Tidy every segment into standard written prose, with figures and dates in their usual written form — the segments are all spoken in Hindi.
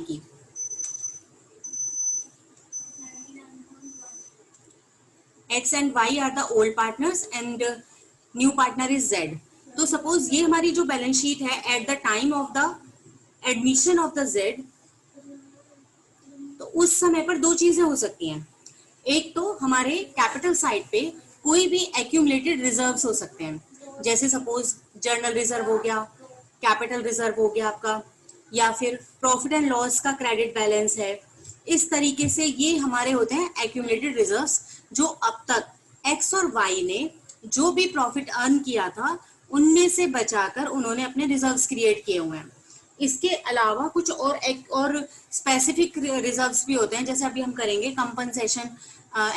की। X and Y are the old partners and new partner is Z. तो सपोज ये हमारी जो बैलेंस शीट है eight the time of the admission of the Z, तो उस समय पर दो चीजें हो सकती हैं। एक तो हमारे कैपिटल साइड पे कोई भी एक्यूमुलेटेड रिजर्व्स हो सकते हैं, जैसे सपोज जर्नल रिजर्व हो गया, कैपिटल रिजर्व हो गया आपका, या फिर प्रॉफिट एंड लॉस का क्रेडिट बैलेंस है। इस तरीके से ये हमारे होते हैं एक्यूमुलेटेड रिजर्व्स, जो अब तक एक्स और वाई ने जो भी प्रॉफिट अर्न किया था उनमें से बचाकर उन्होंने अपने रिजर्व्स क्रिएट किए हुए हैं। इसके अलावा कुछ और स्पेसिफिक रिजर्व्स भी होते हैं, जैसे अभी हम करेंगे कंपनसेशन,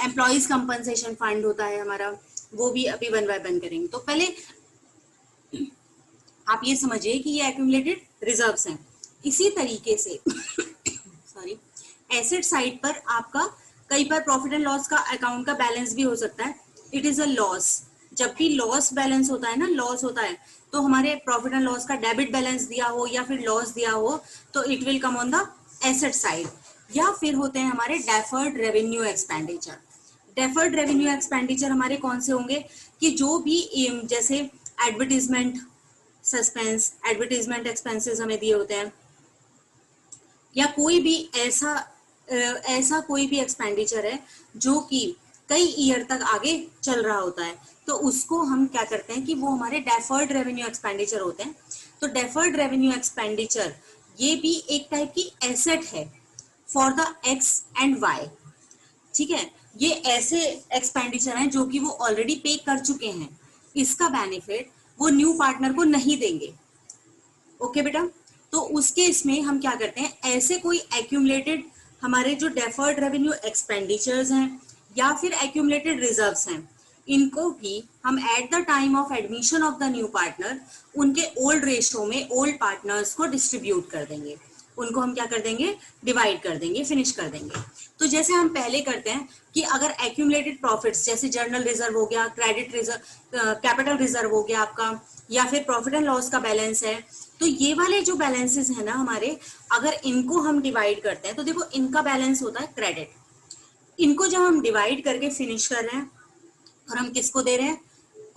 एम्प्लॉइज कंपनसेशन फंड होता है हमारा, वो भी अभी वन बाय वन करेंगे। तो पहले आप ये समझिए कि ये एक्यूमुलेटेड रिजर्व्स हैं। इसी तरीके से सॉरी, एसेट साइड पर आपका कई बार प्रॉफिट एंड लॉस का अकाउंट का बैलेंस भी हो सकता है। It is a loss. जब भी लॉस बैलेंस होता है ना, लॉस होता है, तो हमारे प्रॉफिट एंड लॉस का डेबिट बैलेंस दिया हो या फिर लॉस दिया हो तो it will come on the asset side. या फिर होते हैं हमारे deferred revenue expenditure. Deferred revenue expenditure हमारे कौन से होंगे कि जो भी जैसे एडवर्टीजमेंट सस्पेंस, एडवर्टीजमेंट एक्सपेंसेस हमें दिए होते हैं, या कोई भी ऐसा कोई भी एक्सपेंडिचर है जो कि कई ईयर तक आगे चल रहा होता है, तो उसको हम क्या करते हैं कि वो हमारे डेफर्ड रेवेन्यू एक्सपेंडिचर होते हैं। तो डेफर्ड रेवेन्यू एक्सपेंडिचर ये भी एक टाइप की एसेट है for the X and Y. ठीक है, ये ऐसे एक्सपेंडिचर हैं जो कि वो ऑलरेडी पे कर चुके हैं, इसका बेनिफिट वो न्यू पार्टनर को नहीं देंगे। ओके बेटा, तो उसके इसमें हम क्या करते हैं, ऐसे कोई एक्यूमुलेटेड हमारे जो डेफर्ड रेवेन्यू एक्सपेंडिचर्स हैं या फिर एक्यूमुलेटेड रिजर्व्स हैं, इनको भी हम eight the time of admission of the new partner उनके ओल्ड रेशो में ओल्ड पार्टनर्स को डिस्ट्रीब्यूट कर देंगे। उनको हम क्या कर देंगे, डिवाइड कर देंगे, फिनिश कर देंगे। तो जैसे हम पहले करते हैं कि अगर एक्यूमुलेटेड प्रॉफिट्स जैसे जर्नल रिजर्व हो गया, क्रेडिट रिजर्व, कैपिटल रिजर्व हो गया आपका, या फिर प्रॉफिट एंड लॉस का बैलेंस है, तो ये वाले जो बैलेंसेस है ना हमारे, अगर इनको हम डिवाइड करते हैं तो देखो इनका बैलेंस होता है क्रेडिट। इनको जब हम डिवाइड करके फिनिश कर रहे हैं और हम किसको दे रहे हैं,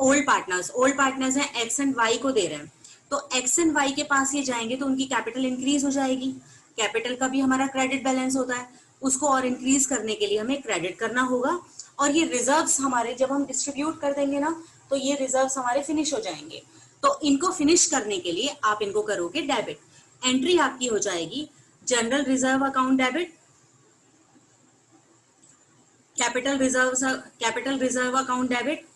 ओल्ड पार्टनर्स हैं एक्स एंड वाई को दे रहे हैं, तो एक्स एंड वाई के पास ये जाएंगे तो उनकी कैपिटल इंक्रीज हो जाएगी। कैपिटल का भी हमारा क्रेडिट बैलेंस होता है, उसको और इंक्रीज करने के लिए हमें क्रेडिट करना होगा। और ये रिजर्व्स हमारे जब हम डिस्ट्रीब्यूट कर देंगे ना, तो ये रिजर्व्स हमारे फिनिश हो जाएंगे। तो इनको फिनिश करने के लिए आप इनको करोगे डेबिट। एंट्री आपकी हो जाएगी general reserve account debit, capital reserve account debit,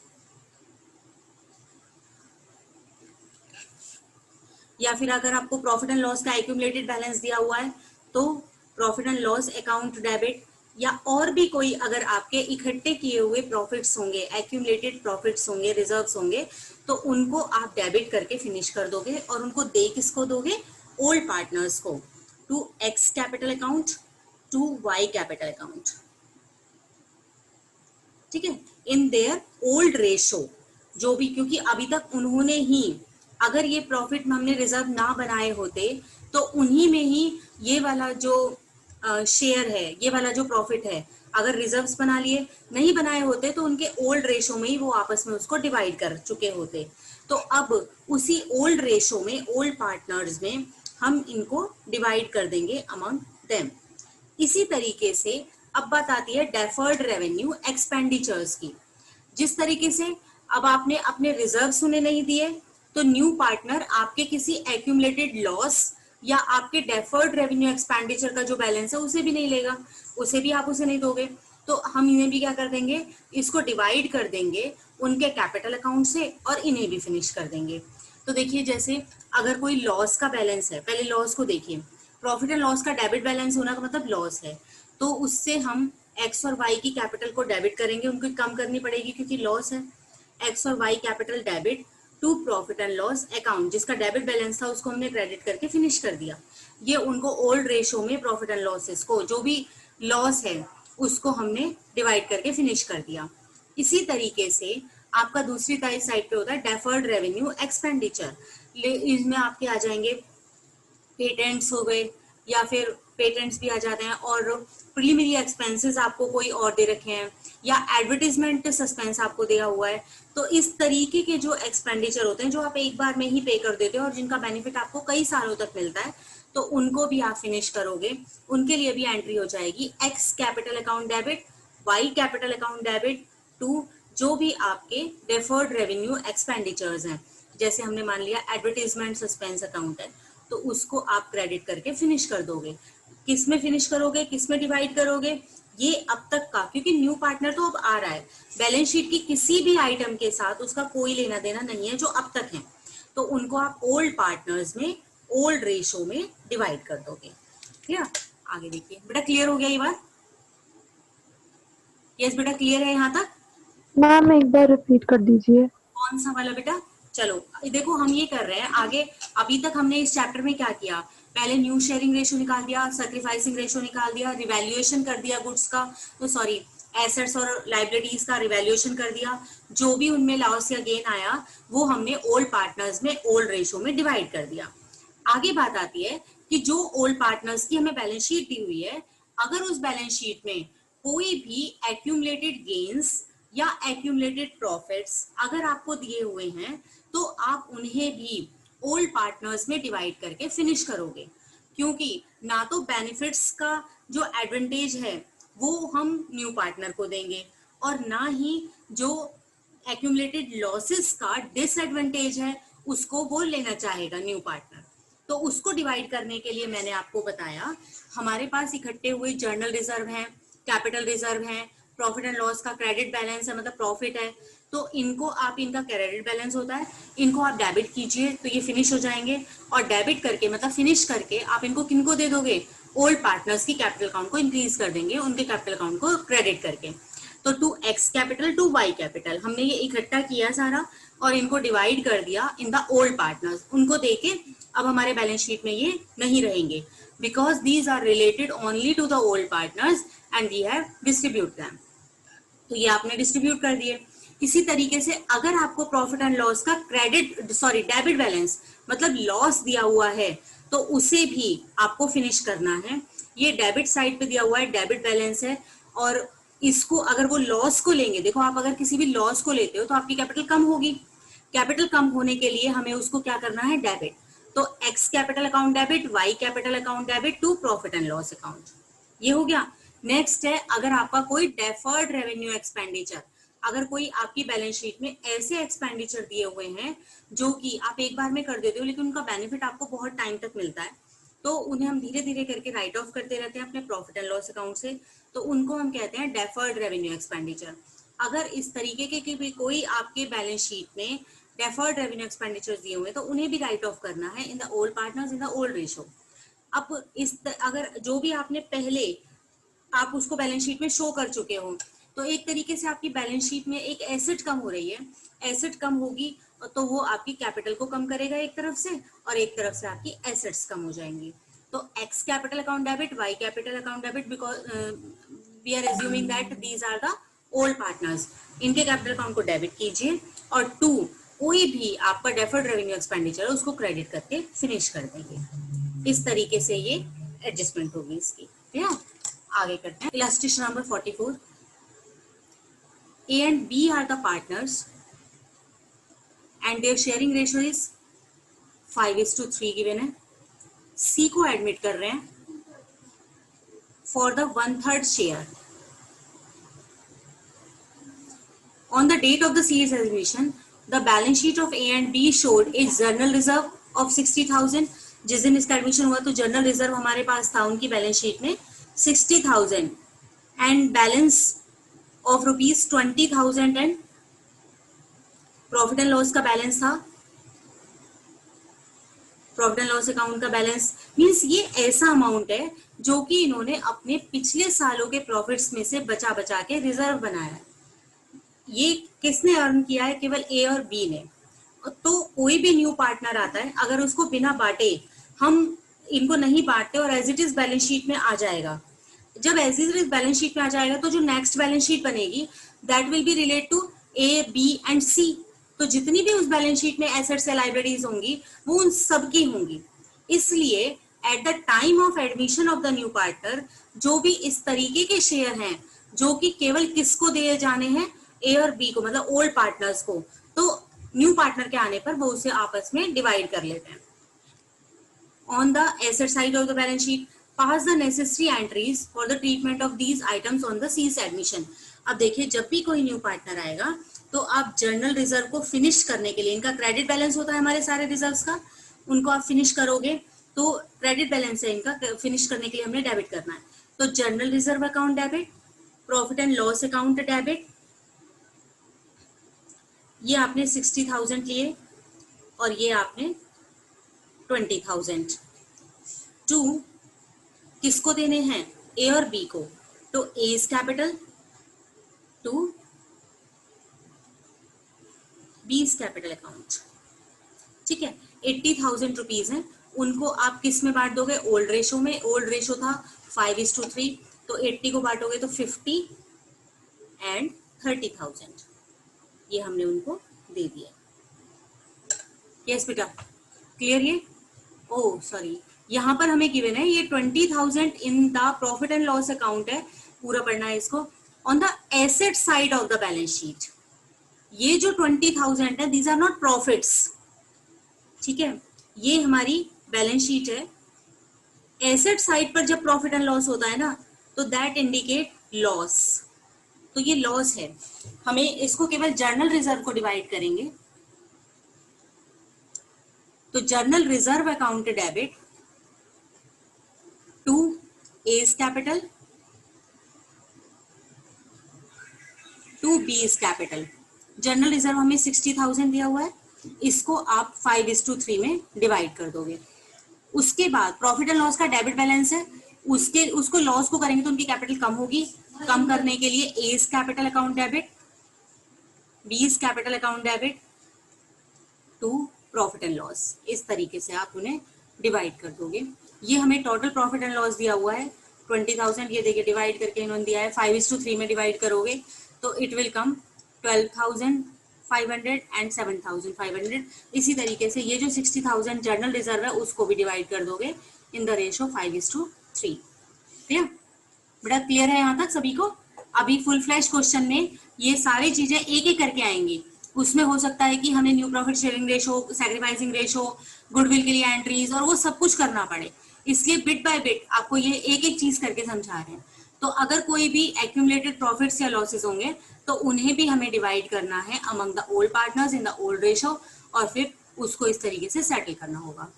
या फिर अगर आपको प्रॉफिट एंड लॉस का एक्यूमुलेटेड बैलेंस दिया हुआ है तो profit and loss account debit, या और भी कोई अगर आपके इकट्ठे किए हुए प्रॉफिट्स होंगे, एक्यूमुलेटेड प्रॉफिट्स होंगे, रिजर्व्स होंगे, तो उनको आप डेबिट करके फिनिश कर दोगे। और उनको दे किसको दोगे, ओल्ड पार्टनर्स को, to X capital account, to Y capital account. ठीक है, इन देयर ओल्ड रेशो, जो भी, क्योंकि अभी तक उन्होंने ही, अगर ये प्रॉफिट हमने रिजर्व ना बनाए होते तो उन्हीं में ही ये वाला जो शेयर है, ये वाला जो प्रॉफिट है, अगर रिजर्व्स बना लिए, नहीं बनाए होते तो उनके ओल्ड रेशो में ही वो आपस में उसको डिवाइड कर चुके होते। तो अब उसी ओल्ड रेशो में, ओल्ड पार्टनर्स में हम इनको डिवाइड कर देंगे अमंग देम। इसी तरीके से अब बात आती है डेफर्ड रेवेन्यू एक्सपेंडिचर्स की। जिस तरीके से अब आपने अपने रिजर्व्स उन्हें नहीं दिए, तो न्यू पार्टनर आपके किसी एक्यूमुलेटेड लॉस या आपके डेफर्ड रेवेन्यू एक्सपेंडिचर का जो बैलेंस है उसे भी नहीं लेगा, उसे भी आप उसे नहीं दोगे। तो हम इन्हें भी क्या कर देंगे, इसको डिवाइड कर देंगे उनके कैपिटल अकाउंट से और इन्हें भी फिनिश कर देंगे। तो देखिए, जैसे अगर कोई लॉस का बैलेंस है, पहले लॉस को देखिए, प्रॉफिट एंड लॉस का डेबिट बैलेंस होना का मतलब लॉस है, तो उससे हम एक्स और वाई की कैपिटल को डेबिट करेंगे, उनको कम करनी पड़ेगी क्योंकि लॉस है। एक्स और Y capital debit to profit and loss account, जिसका डेबिट बैलेंस था उसको हमने क्रेडिट करके फिनिश कर दिया। ये उनको ओल्ड रेशो में प्रॉफिट एंड लॉसेस को, जो भी लॉस है उसको हमने डिवाइड करके फिनिश कर दिया। इसी तरीके से आपका दूसरी साइड पे होता है डेफर्ड रेवेन्यू एक्सपेंडिचर। इसमें आपके आ जाएंगे पेटेंट्स हो गए, या फिर पेटेंट्स भी आ जाते हैं, और प्रीलिमिनरी एक्सपेंसेस आपको कोई और दे रखे हैं, या एडवर्टीजमेंट सस्पेंस आपको दिया हुआ है। तो इस तरीके के जो एक्सपेंडिचर होते हैं जो आप एक बार में ही पे कर देते हो और जिनका बेनिफिट आपको कई सालों तक मिलता है, तो उनको भी आप फिनिश करोगे, उनके लिए भी एंट्री हो जाएगी X capital account debit, Y capital account debit to जो भी आपके डेफर्ड रेवेन्यू एक्सपेंडिचर्स हैं। जैसे हमने मान लिया एडवर्टीजमेंट सस्पेंस अकाउंट है, तो उसको आप क्रेडिट करके फिनिश कर दोगे। किस में फिनिश करोगे, किस में डिवाइड करोगे, ये अब तक का, क्योंकि न्यू पार्टनर तो अब आ रहा है, बैलेंस शीट की किसी भी आइटम के साथ उसका कोई लेना देना नहीं है जो अब तक है, तो उनको आप ओल्ड पार्टनर्स में ओल्ड रेशो में डिवाइड कर दोगे। ठीक है, आगे देखिए बेटा, क्लियर हो गया ये बात? यस बेटा, क्लियर है यहाँ तक? मैम एक बार रिपीट कर दीजिए। कौन सा वाला बेटा? चलो देखो, हम ये कर रहे हैं आगे। अभी तक हमने इस चैप्टर में क्या किया, पहले न्यू शेयरिंग रेशो निकाल दिया, सैक्रिफाइसिंग रेशो निकाल दिया, रिवैल्यूएशन कर दिया गुड्स का, तो सॉरी एसेट्स और लाइबिलिटीज का रिवैल्यूएशन कर दिया, जो भी उनमें लॉस या गेन आया वो हमने ओल्ड पार्टनर्स में ओल्ड रेशो में डिवाइड कर दिया। आगे बात आती है कि जो ओल्ड पार्टनर्स की हमें बैलेंस शीट दी हुई है, अगर उस बैलेंस शीट में कोई भी एक्यूमुलेटेड गेन्स या एक्यूमुलेटेड प्रॉफिट्स अगर आपको दिए हुए हैं, तो आप उन्हें भी ओल्ड पार्टनर्स में डिवाइड करके फिनिश करोगे, क्योंकि ना तो बेनिफिट्स का जो एडवांटेज है वो हम न्यू पार्टनर को देंगे, और ना ही जो एक्यूमुलेटेड लॉसेस का डिसएडवांटेज है उसको वो लेना चाहेगा न्यू पार्टनर। तो उसको डिवाइड करने के लिए मैंने आपको बताया, हमारे पास इकट्ठे हुए जर्नल रिजर्व हैं, कैपिटल रिजर्व हैं, प्रॉफिट एंड लॉस का क्रेडिट बैलेंस है, मतलब प्रॉफिट है, तो इनको आप, इनका क्रेडिट बैलेंस होता है, इनको आप डेबिट कीजिए तो ये फिनिश हो जाएंगे, और डेबिट करके मतलब फिनिश करके आप इनको किनको दे दोगे, ओल्ड पार्टनर्स की कैपिटल अकाउंट को इंक्रीज कर देंगे, उनके कैपिटल अकाउंट को क्रेडिट करके। तो to X capital to Y capital हमने ये इकट्ठा किया सारा और इनको डिवाइड कर दिया इन द ओल्ड पार्टनर्स, उनको देके अब हमारे बैलेंस शीट में ये नहीं रहेंगे, because these are related only to the old partners and we have distribute them. तो ये आपने डिस्ट्रीब्यूट कर दिए। इसी तरीके से अगर आपको प्रॉफिट एंड लॉस का क्रेडिट सॉरी डेबिट बैलेंस मतलब लॉस दिया हुआ है, तो उसे भी आपको फिनिश करना है। ये डेबिट साइड पे दिया हुआ है, डेबिट बैलेंस है, और इसको अगर वो लॉस को लेंगे, देखो आप अगर किसी भी लॉस को लेते हो तो आपकी कैपिटल कम होगी, कैपिटल कम होने के लिए हमें उसको क्या करना है, डेबिट। तो X capital account debit, Y capital account debit to profit and loss account, ये हो गया। नेक्स्ट है, अगर आपका कोई डेफर्ड रेवेन्यू एक्सपेंडिचर, अगर कोई आपकी बैलेंस शीट में ऐसे एक्सपेंडिचर दिए हुए हैं जो कि आप एक बार में कर देते हो लेकिन उनका बेनिफिट आपको बहुत टाइम तक मिलता है, तो उन्हें हम धीरे धीरे करके राइट ऑफ करते रहते हैं अपने प्रॉफिट एंड लॉस अकाउंट से, तो उनको हम कहते हैं डेफर्ड रेवेन्यू एक्सपेंडिचर। अगर इस तरीके के भी कोई आपके बैलेंस शीट में डेफर्ड रेवेन्यू एक्सपेंडिचर दिए हुए हैं, तो उन्हें भी राइट ऑफ करना है in the old partners in the old ratio. अब अगर जो भी आपने पहले आप उसको बैलेंस शीट में शो कर चुके हो, तो एक तरीके से आपकी बैलेंस शीट में एक एसेट कम हो रही है, एसेट कम होगी तो वो आपकी कैपिटल को कम करेगा एक तरफ से, और एक तरफ से आपकी एसेट्स कम हो जाएंगी। तो X capital account debit, Y capital account debit, because we are assuming that these are the old partners, इनके कैपिटल अकाउंट को डेबिट कीजिए, और टू कोई भी आपका डेफर्ड रेवेन्यू एक्सपेंडिचर है उसको क्रेडिट करके फिनिश कर देंगे। इस तरीके से ये एडजस्टमेंट होगी इसकी। ठीक है, आगे करते हैं। Illustration number 44, A and B are the partners and their sharing ratio is 5:3 given है। C को एडमिट कर रहे हैं for the 1/3 share। On the date of the C's admission, the balance sheet of A and B showed a journal reserve of 60,000। जिस दिन इसका एडमिशन हुआ तो जर्नल रिजर्व हमारे पास था उनकी बैलेंस शीट में 60,000 and balance of ₹20,000 and profit and loss का बैलेंस था, प्रॉफिट एंड लॉस अकाउंट का बैलेंस मींस ये ऐसा अमाउंट है जो कि इन्होंने अपने पिछले सालों के प्रॉफिट्स में से बचा बचा के रिजर्व बनाया है। ये किसने अर्न किया है, केवल ए और बी ने। तो कोई भी न्यू पार्टनर आता है, अगर उसको बिना बांटे हम इनको नहीं बांटते और as it is balance sheet में आ जाएगा, जब as it is balance sheet में आ जाएगा तो जो नेक्स्ट बैलेंस शीट बनेगी that will be relate to A, B and C. तो जितनी भी उस बैलेंस शीट में एसेट्स या लाइब्रेरीज होंगी वो उन सब की होंगी। इसलिए at the time of admission of the new partner, जो भी इस तरीके के शेयर हैं जो कि केवल किसको दिए जाने हैं, ए और बी को, मतलब ओल्ड पार्टनर्स को, तो न्यू पार्टनर के आने पर वो उसे आपस में डिवाइड कर लेते हैं. On the asset side of the balance sheet, pass the necessary entries for the treatment of these items on the cease admission. अब देखिए, जब भी कोई न्यू पार्टनर आएगा तो आप जर्नल रिजर्व को फिनिश करने के लिए, इनका क्रेडिट बैलेंस होता है हमारे सारे रिजर्व्स का, उनको आप फिनिश करोगे तो क्रेडिट बैलेंस है इनका, फिनिश करने के लिए हमने डेबिट करना है. तो general reserve account debit, profit and loss account debit, ये आपने 60,000 लिए और ये आपने 20,000. टू किसको देने हैं, ए और बी को, तो A is capital to B is capital account. ठीक है, 80,000 रुपीज हैं, उनको आप किस में बांट दोगे, ओल्ड रेशो में. ओल्ड रेशो था 5:3, तो 80 को बांटोगे तो 50 एंड 30,000 ये हमने उनको दे दिया. यस बेटा, क्लियर ये? ओह सॉरी, यहाँ पर हमें गिवन है ये 20,000 in the profit and loss account है, पूरा पढ़ना है इसको. On the asset side of the balance sheet, ये जो 20,000 है, दीज आर नॉट प्रॉफिट्स. ठीक है, ये हमारी बैलेंस शीट है. एसेट साइड पर जब प्रॉफिट एंड लॉस होता है ना, तो दैट इंडिकेट लॉस, तो ये लॉस है. हमें इसको केवल जर्नल रिजर्व को डिवाइड करेंगे, तो general reserve account debit to A is capital to B is capital. General reserve हमें 60,000 दिया हुआ है, इसको आप 5:3 में डिवाइड कर दोगे. उसके बाद प्रॉफिट एंड लॉस का डेबिट बैलेंस है, उसको लॉस को करेंगे तो उनकी कैपिटल कम होगी. कम करने के लिए A is capital account debit, B is capital account debit to profit and loss. इस तरीके से आप उन्हें डिवाइड कर दोगे. ये हमें टोटल प्रॉफिट एंड लॉस दिया हुआ है 20,000, ये देखिए डिवाइड करके इन्होंने दिया है 5:3 में डिवाइड करोगे तो इट विल कम 12,500 एंड 7,500. इसी तरीके से ये जो 60,000 जर्नल रिजर्व है उसको भी डिवाइड कर दोगे इन द रेशो 5:3. क्लियर बेटा? क्लियर है यहाँ तक सभी को? अभी फुल फ्लैश क्वेश्चन में ये सारी चीजें एक एक करके आएंगी. उसमें हो सकता है कि हमें new profit sharing ratio, sacrificing ratio, goodwill के लिए एंट्रीज और वो सब कुछ करना पड़े, इसलिए बिट बाय बिट आपको ये एक एक चीज करके समझा रहे हैं. तो अगर कोई भी एक्यूमुलेटेड प्रॉफिट्स या लॉसेस होंगे तो उन्हें भी हमें डिवाइड करना है among the old partners in the old ratio, और फिर उसको इस तरीके से सेटल करना होगा.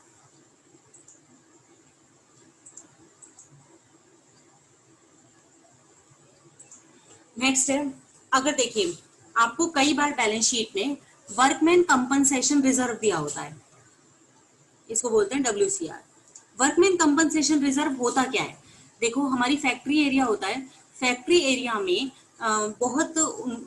नेक्स्ट है, अगर देखिए आपको कई बार बैलेंस शीट में वर्कमैन कंपनसेशन रिजर्व दिया होता है, इसको बोलते हैं WCR. वर्कमैन कंपनसेशन रिजर्व होता क्या है? देखो, हमारी फैक्ट्री एरिया होता है, फैक्ट्री एरिया में बहुत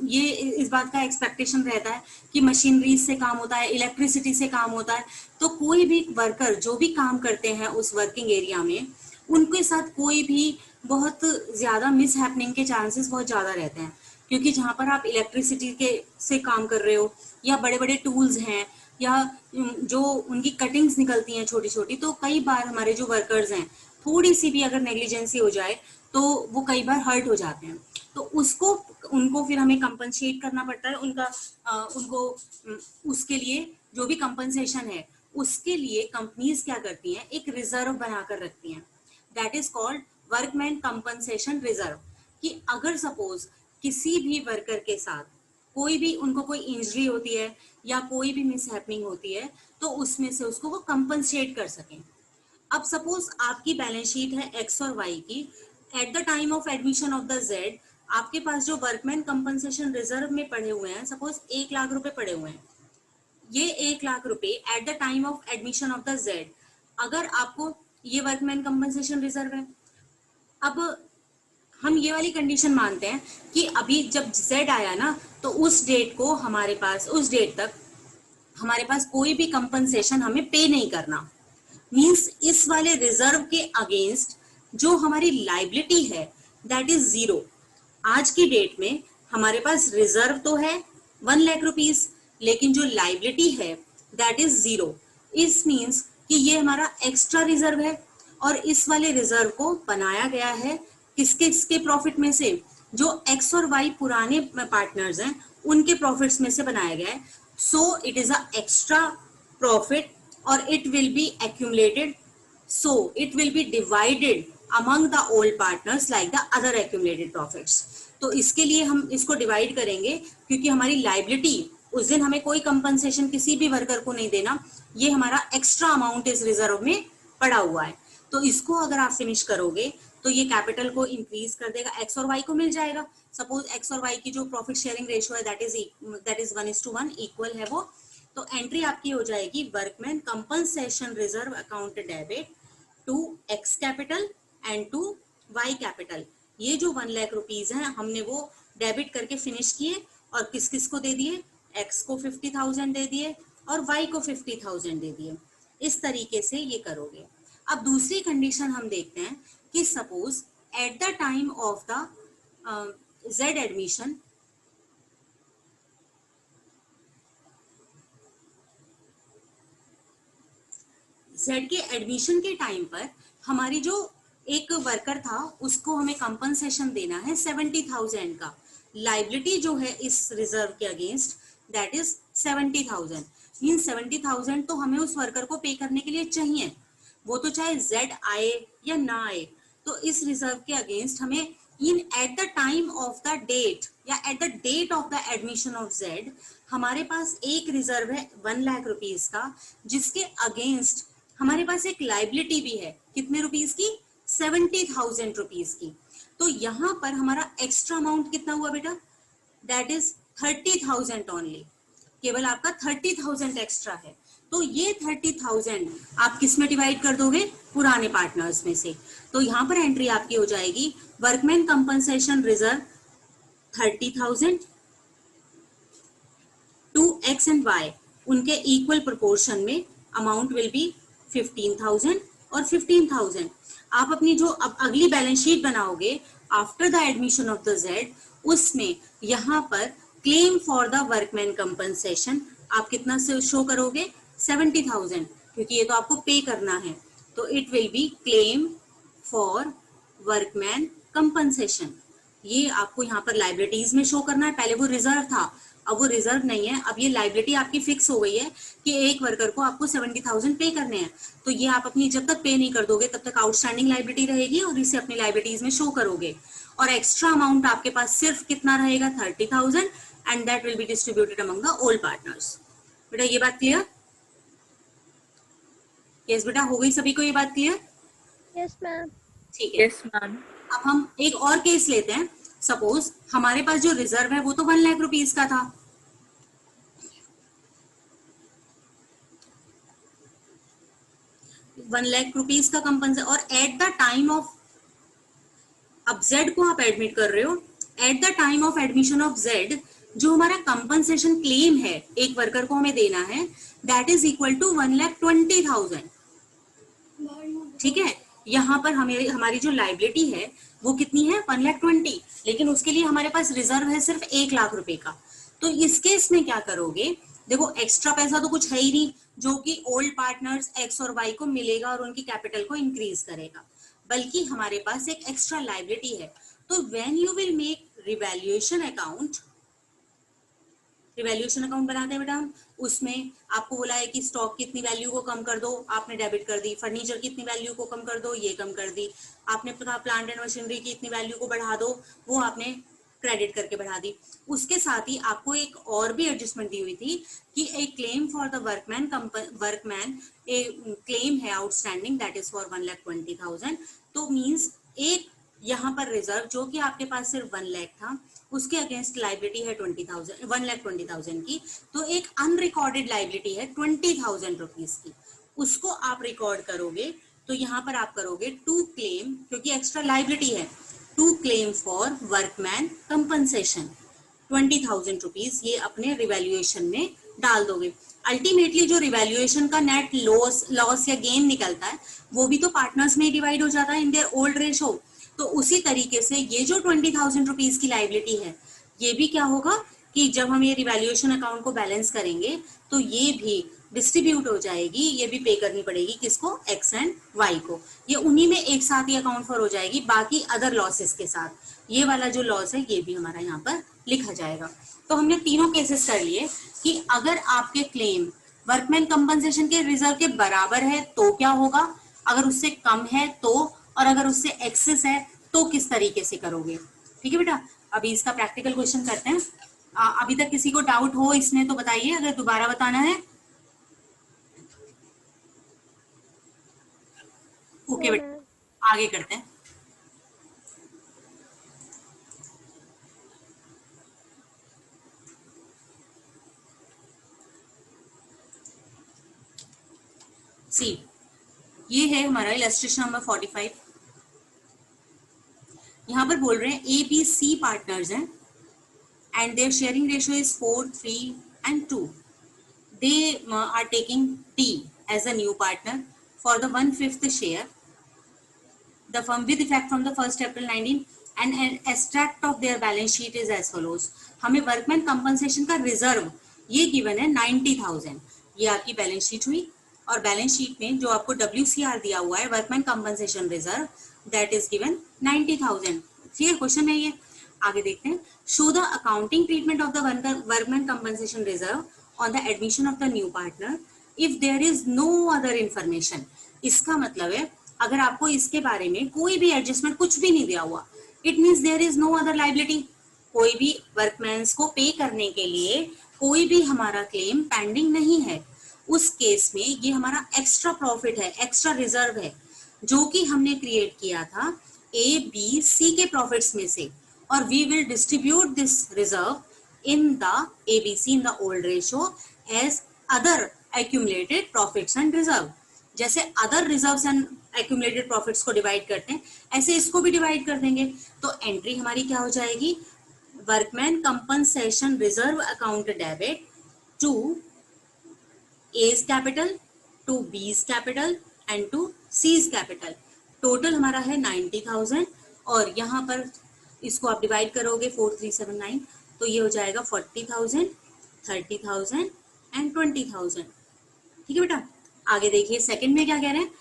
ये इस बात का एक्सपेक्टेशन रहता है कि मशीनरी से काम होता है, इलेक्ट्रिसिटी से काम होता है, तो कोई भी वर्कर जो भी काम करते हैं उस वर्किंग एरिया में, उनके साथ कोई भी बहुत ज्यादा मिस हैपनिंग के चांसेस बहुत ज्यादा रहते हैं. क्योंकि जहाँ पर आप इलेक्ट्रिसिटी के से काम कर रहे हो या बड़े बड़े टूल्स हैं या जो उनकी कटिंग्स निकलती हैं छोटी छोटी, तो कई बार हमारे जो वर्कर्स हैं थोड़ी सी भी अगर नेग्लिजेंसी हो जाए तो वो कई बार हर्ट हो जाते हैं. तो उनको फिर हमें कंपनसेट करना पड़ता है. उनको उसके लिए जो भी कंपनसेशन है उसके लिए कंपनीज क्या करती हैं, एक रिजर्व बनाकर रखती हैं, that is called workman compensation reserve. कि अगर सपोज किसी भी वर्कर के साथ उनको कोई इंजरी होती है या कोई भी मिसहैपनिंग होती है तो उसमें से उसको वो कंपनसेट कर सकें. अब सपोज आपकी बैलेंस शीट है एक्स और वाई की, eight the time of admission of the Z आपके पास जो वर्कमैन कंपनसेशन रिजर्व में पड़े हुए हैं, सपोज 1 लाख रुपए पड़े हुए हैं. ये 1 लाख रुपए eight the time of admission of the Z, अगर आपको ये वर्कमैन कंपनसेशन रिजर्व है, अब हम ये वाली कंडीशन मानते हैं कि अभी जब जेड आया ना तो उस डेट तक हमारे पास कोई भी कंपनसेशन हमें पे नहीं करना. मींस इस वाले रिजर्व के अगेंस्ट जो हमारी लाइबिलिटी है दैट इज 0. आज की डेट में हमारे पास रिजर्व तो है 1 लाख रुपीज, लेकिन जो लाइबिलिटी है दैट इज 0. इस मींस कि ये हमारा एक्स्ट्रा रिजर्व है और इस वाले रिजर्व को बनाया गया है किसके किसके प्रॉफिट में से, जो एक्स और वाई पुराने पार्टनर्स हैं उनके प्रॉफिट्स में से बनाया गया है. So it is a extra profit और it will be accumulated, so it will be divided among the old partners like the other accumulated profits. तो इसके लिए हम इसको डिवाइड करेंगे क्योंकि हमारी लाइबिलिटी उस दिन हमें कोई कंपनसेशन किसी भी वर्कर को नहीं देना, ये हमारा एक्स्ट्रा अमाउंट इस रिजर्व में पड़ा हुआ है. तो इसको अगर आप फिनिश करोगे तो ये कैपिटल को इंक्रीज कर देगा, एक्स और वाई को मिल जाएगा. सपोज एक्स और वाई की जो प्रॉफिट शेयरिंग रेशियो है दैट इज 1:1 इक्वल है वो. तो एंट्री आपकी हो जाएगी workman compensation reserve account debit to X capital and to Y capital. ये जो 1 लाख रुपीज हैं हमने वो डेबिट करके फिनिश किए और किस किस को दे दिए, एक्स को 50,000 दे दिए और वाई को 50,000 दे दिए. इस तरीके से ये करोगे. अब दूसरी कंडीशन हम देखते हैं कि suppose eight the time of the Z admission, Z के एडमिशन के टाइम पर हमारी जो एक वर्कर था उसको हमें कंपनसेशन देना है 70,000 का. लाइबिलिटी जो है इस रिजर्व के अगेंस्ट दैट इज 70,000. मीन 70,000 तो हमें उस वर्कर को पे करने के लिए चाहिए, वो तो चाहे जेड आए या ना आए. तो इस रिजर्व के अगेंस्ट हमें in at the time of the date या at the date of the admission of Z हमारे पास एक रिजर्व है 1 लाख रुपीज का, जिसके अगेंस्ट हमारे पास एक लाइबिलिटी भी है कितने रुपीज की, 70,000 रुपीज की. तो यहाँ पर हमारा एक्स्ट्रा अमाउंट कितना हुआ बेटा, दैट इज 30,000 ओनली. केवल आपका 30,000 एक्स्ट्रा है. तो ये 30,000 आप किस में डिवाइड कर दोगे, पुराने पार्टनर्स में से. तो यहाँ पर एंट्री आपकी हो जाएगी workman compensation reserve 30,000 to X and Y, उनके इक्वल प्रोपोर्शन में अमाउंट विल बी 15,000 और 15,000. आप अपनी जो अब अगली बैलेंस शीट बनाओगे after the admission of the Z, उसमें यहाँ पर claim for the workman compensation आप कितना से शो करोगे, 70,000, क्योंकि ये तो आपको पे करना है. तो it will B claim for workman compensation. ये आपको यहाँ पर लाइबिलिटीज में शो करना है. पहले वो रिजर्व था, अब वो रिजर्व नहीं है, अब ये लाइबिलिटी आपकी फिक्स हो गई है कि एक वर्कर को आपको 70,000 पे करने हैं. तो ये आप अपनी जब तक पे नहीं कर दोगे तब तक आउटस्टैंडिंग लाइबिलिटी रहेगी और इसे अपनी लाइबिलिटीज में शो करोगे. और एक्स्ट्रा अमाउंट आपके पास सिर्फ कितना रहेगा, 30,000 and that will be distributed among the old partners. बेटा ये बात क्लियर? यस बेटा, हो गई सभी को ये बात क्लियर? Yes ma'am. ठीक है. Yes ma'am. अब हम एक और केस लेते हैं. सपोज हमारे पास जो रिजर्व है वो तो 1 लाख रुपीज का था. 1 लाख रुपीज का कंपनसेशन और एट द टाइम ऑफ, अब जेड को आप एडमिट कर रहे हो, eight the time of admission of Z जो हमारा कंपनसेशन क्लेम है एक वर्कर को हमें देना है दैट इज इक्वल टू 1,20,000. ठीक है. यहाँ पर हमारी जो लाइबिलिटी है वो कितनी है, 1,20,000, लेकिन उसके लिए हमारे पास रिजर्व है सिर्फ 1 लाख रुपए का. तो इस केस में क्या करोगे, देखो एक्स्ट्रा पैसा तो कुछ है ही नहीं जो कि ओल्ड पार्टनर्स एक्स और वाई को मिलेगा और उनकी कैपिटल को इंक्रीज करेगा, बल्कि हमारे पास एक एक्स्ट्रा लाइबिलिटी है. तो when you will make revaluation account, revaluation account बनाते हैं बेटा हम, उसमें आपको बोला है कि स्टॉक की इतनी वैल्यू को कम कर दो, आपने डेबिट कर दी. फर्नीचर की इतनी वैल्यू को कम कर दो, ये कम कर दी. आपने प्लांट एंड मशीनरी की इतनी वैल्यू को बढ़ा दो, वो आपने क्रेडिट करके बढ़ा दी. उसके साथ ही आपको एक और भी एडजस्टमेंट दी हुई थी कि एक claim for the workman A claim है आउटस्टैंडिंग दैट इज फॉर 1,20,000. तो मींस एक यहाँ पर रिजर्व जो कि आपके पास सिर्फ 1 लाख था, उसके अगेंस्ट लाइबिलिटी है 1,20,000 की. तो एक अनरिकॉर्डेड लाइबिलिटी है 20,000 रुपीज की, उसको आप रिकॉर्ड करोगे. तो यहाँ पर आप करोगे टू क्लेम, क्योंकि एक्स्ट्रा लाइबिलिटी है, to claim for workman compensation 20,000 rupees, ये अपने रिवैल्यूएशन में डाल दोगे. अल्टीमेटली जो रिवैल्यूएशन का नेट लॉस या गेन निकलता है वो भी तो पार्टनर्स में डिवाइड हो जाता है इन देयर ओल्ड रेशो. तो उसी तरीके से ये जो 20,000 रुपीज की लाइबिलिटी है ये भी क्या होगा कि जब हम ये रिवैल्यूएशन अकाउंट को बैलेंस करेंगे तो ये भी डिस्ट्रीब्यूट हो जाएगी, ये भी पे करनी पड़ेगी किसको, एक्स एंड वाई को। ये उन्हीं में एक साथ ही अकाउंट फॉर हो जाएगी, बाकी अदर लॉसेस के साथ। ये वाला जो लॉस है ये भी हमारा यहाँ पर लिखा जाएगा। तो हमने तीनों केसेस कर लिए कि अगर आपके क्लेम वर्कमैन कंपनसेशन के रिजर्व के बराबर है तो क्या होगा, अगर उससे कम है तो, और अगर उससे एक्सेस है तो किस तरीके से करोगे। ठीक है बेटा, अभी इसका प्रैक्टिकल क्वेश्चन करते हैं। अभी तक किसी को डाउट हो इसमें तो बताइए, अगर दोबारा बताना है। ओके बेटा, आगे करते हैं। सी, ये है हमारा इलस्ट्रेशन नंबर 45। यहां पर बोल रहे हैं ए बी सी पार्टनर्स हैं and their sharing ratio is 4, 3 and 2. They are taking T as a new partner for the 1/5 share. The firm with effect from the 1st April 19 and an extract of their balance sheet is as follows. हमें वर्कमैन कंपनसेशन का रिजर्व ये गिवन है 90,000। ये आपकी बैलेंस शीट हुई, और बैलेंस शीट में जो आपको WCR दिया हुआ है workman compensation reserve, that is given 90,000। ठीक है, क्वेश्चन है ये। आगे देखते हैं। Show the accounting treatment of the workman compensation reserve on the admission of the new partner if there is no other information. इसका मतलब है अगर आपको इसके बारे में कोई भी एडजस्टमेंट कुछ भी नहीं दिया हुआ, it means there is no other liability. कोई भी वर्कमैन्स को पे करने के लिए कोई भी हमारा क्लेम पेंडिंग नहीं है, उस केस में ये हमारा एक्स्ट्रा प्रॉफिट है, एक्स्ट्रा रिजर्व है, जो कि हमने क्रिएट किया था ए बी सी के प्रॉफिट्स में से, और we will distribute this reserve in the ABC in the old ratio as other accumulated profits and reserve। जैसे other reserves and accumulated profits को डिवाइड करते हैं, ऐसे इसको भी डिवाइड कर देंगे। तो एंट्री हमारी क्या हो जाएगी, workman compensation reserve account debit to A's capital, to B's capital and to C's capital. Total हमारा है 90,000, और यहाँ पर इसको आप डिवाइड करोगे 4379, तो ये हो जाएगा 40,000, 30,000 एंड 20,000। ठीक है बेटा, आगे देखिए सेकंड में क्या कह रहे हैं।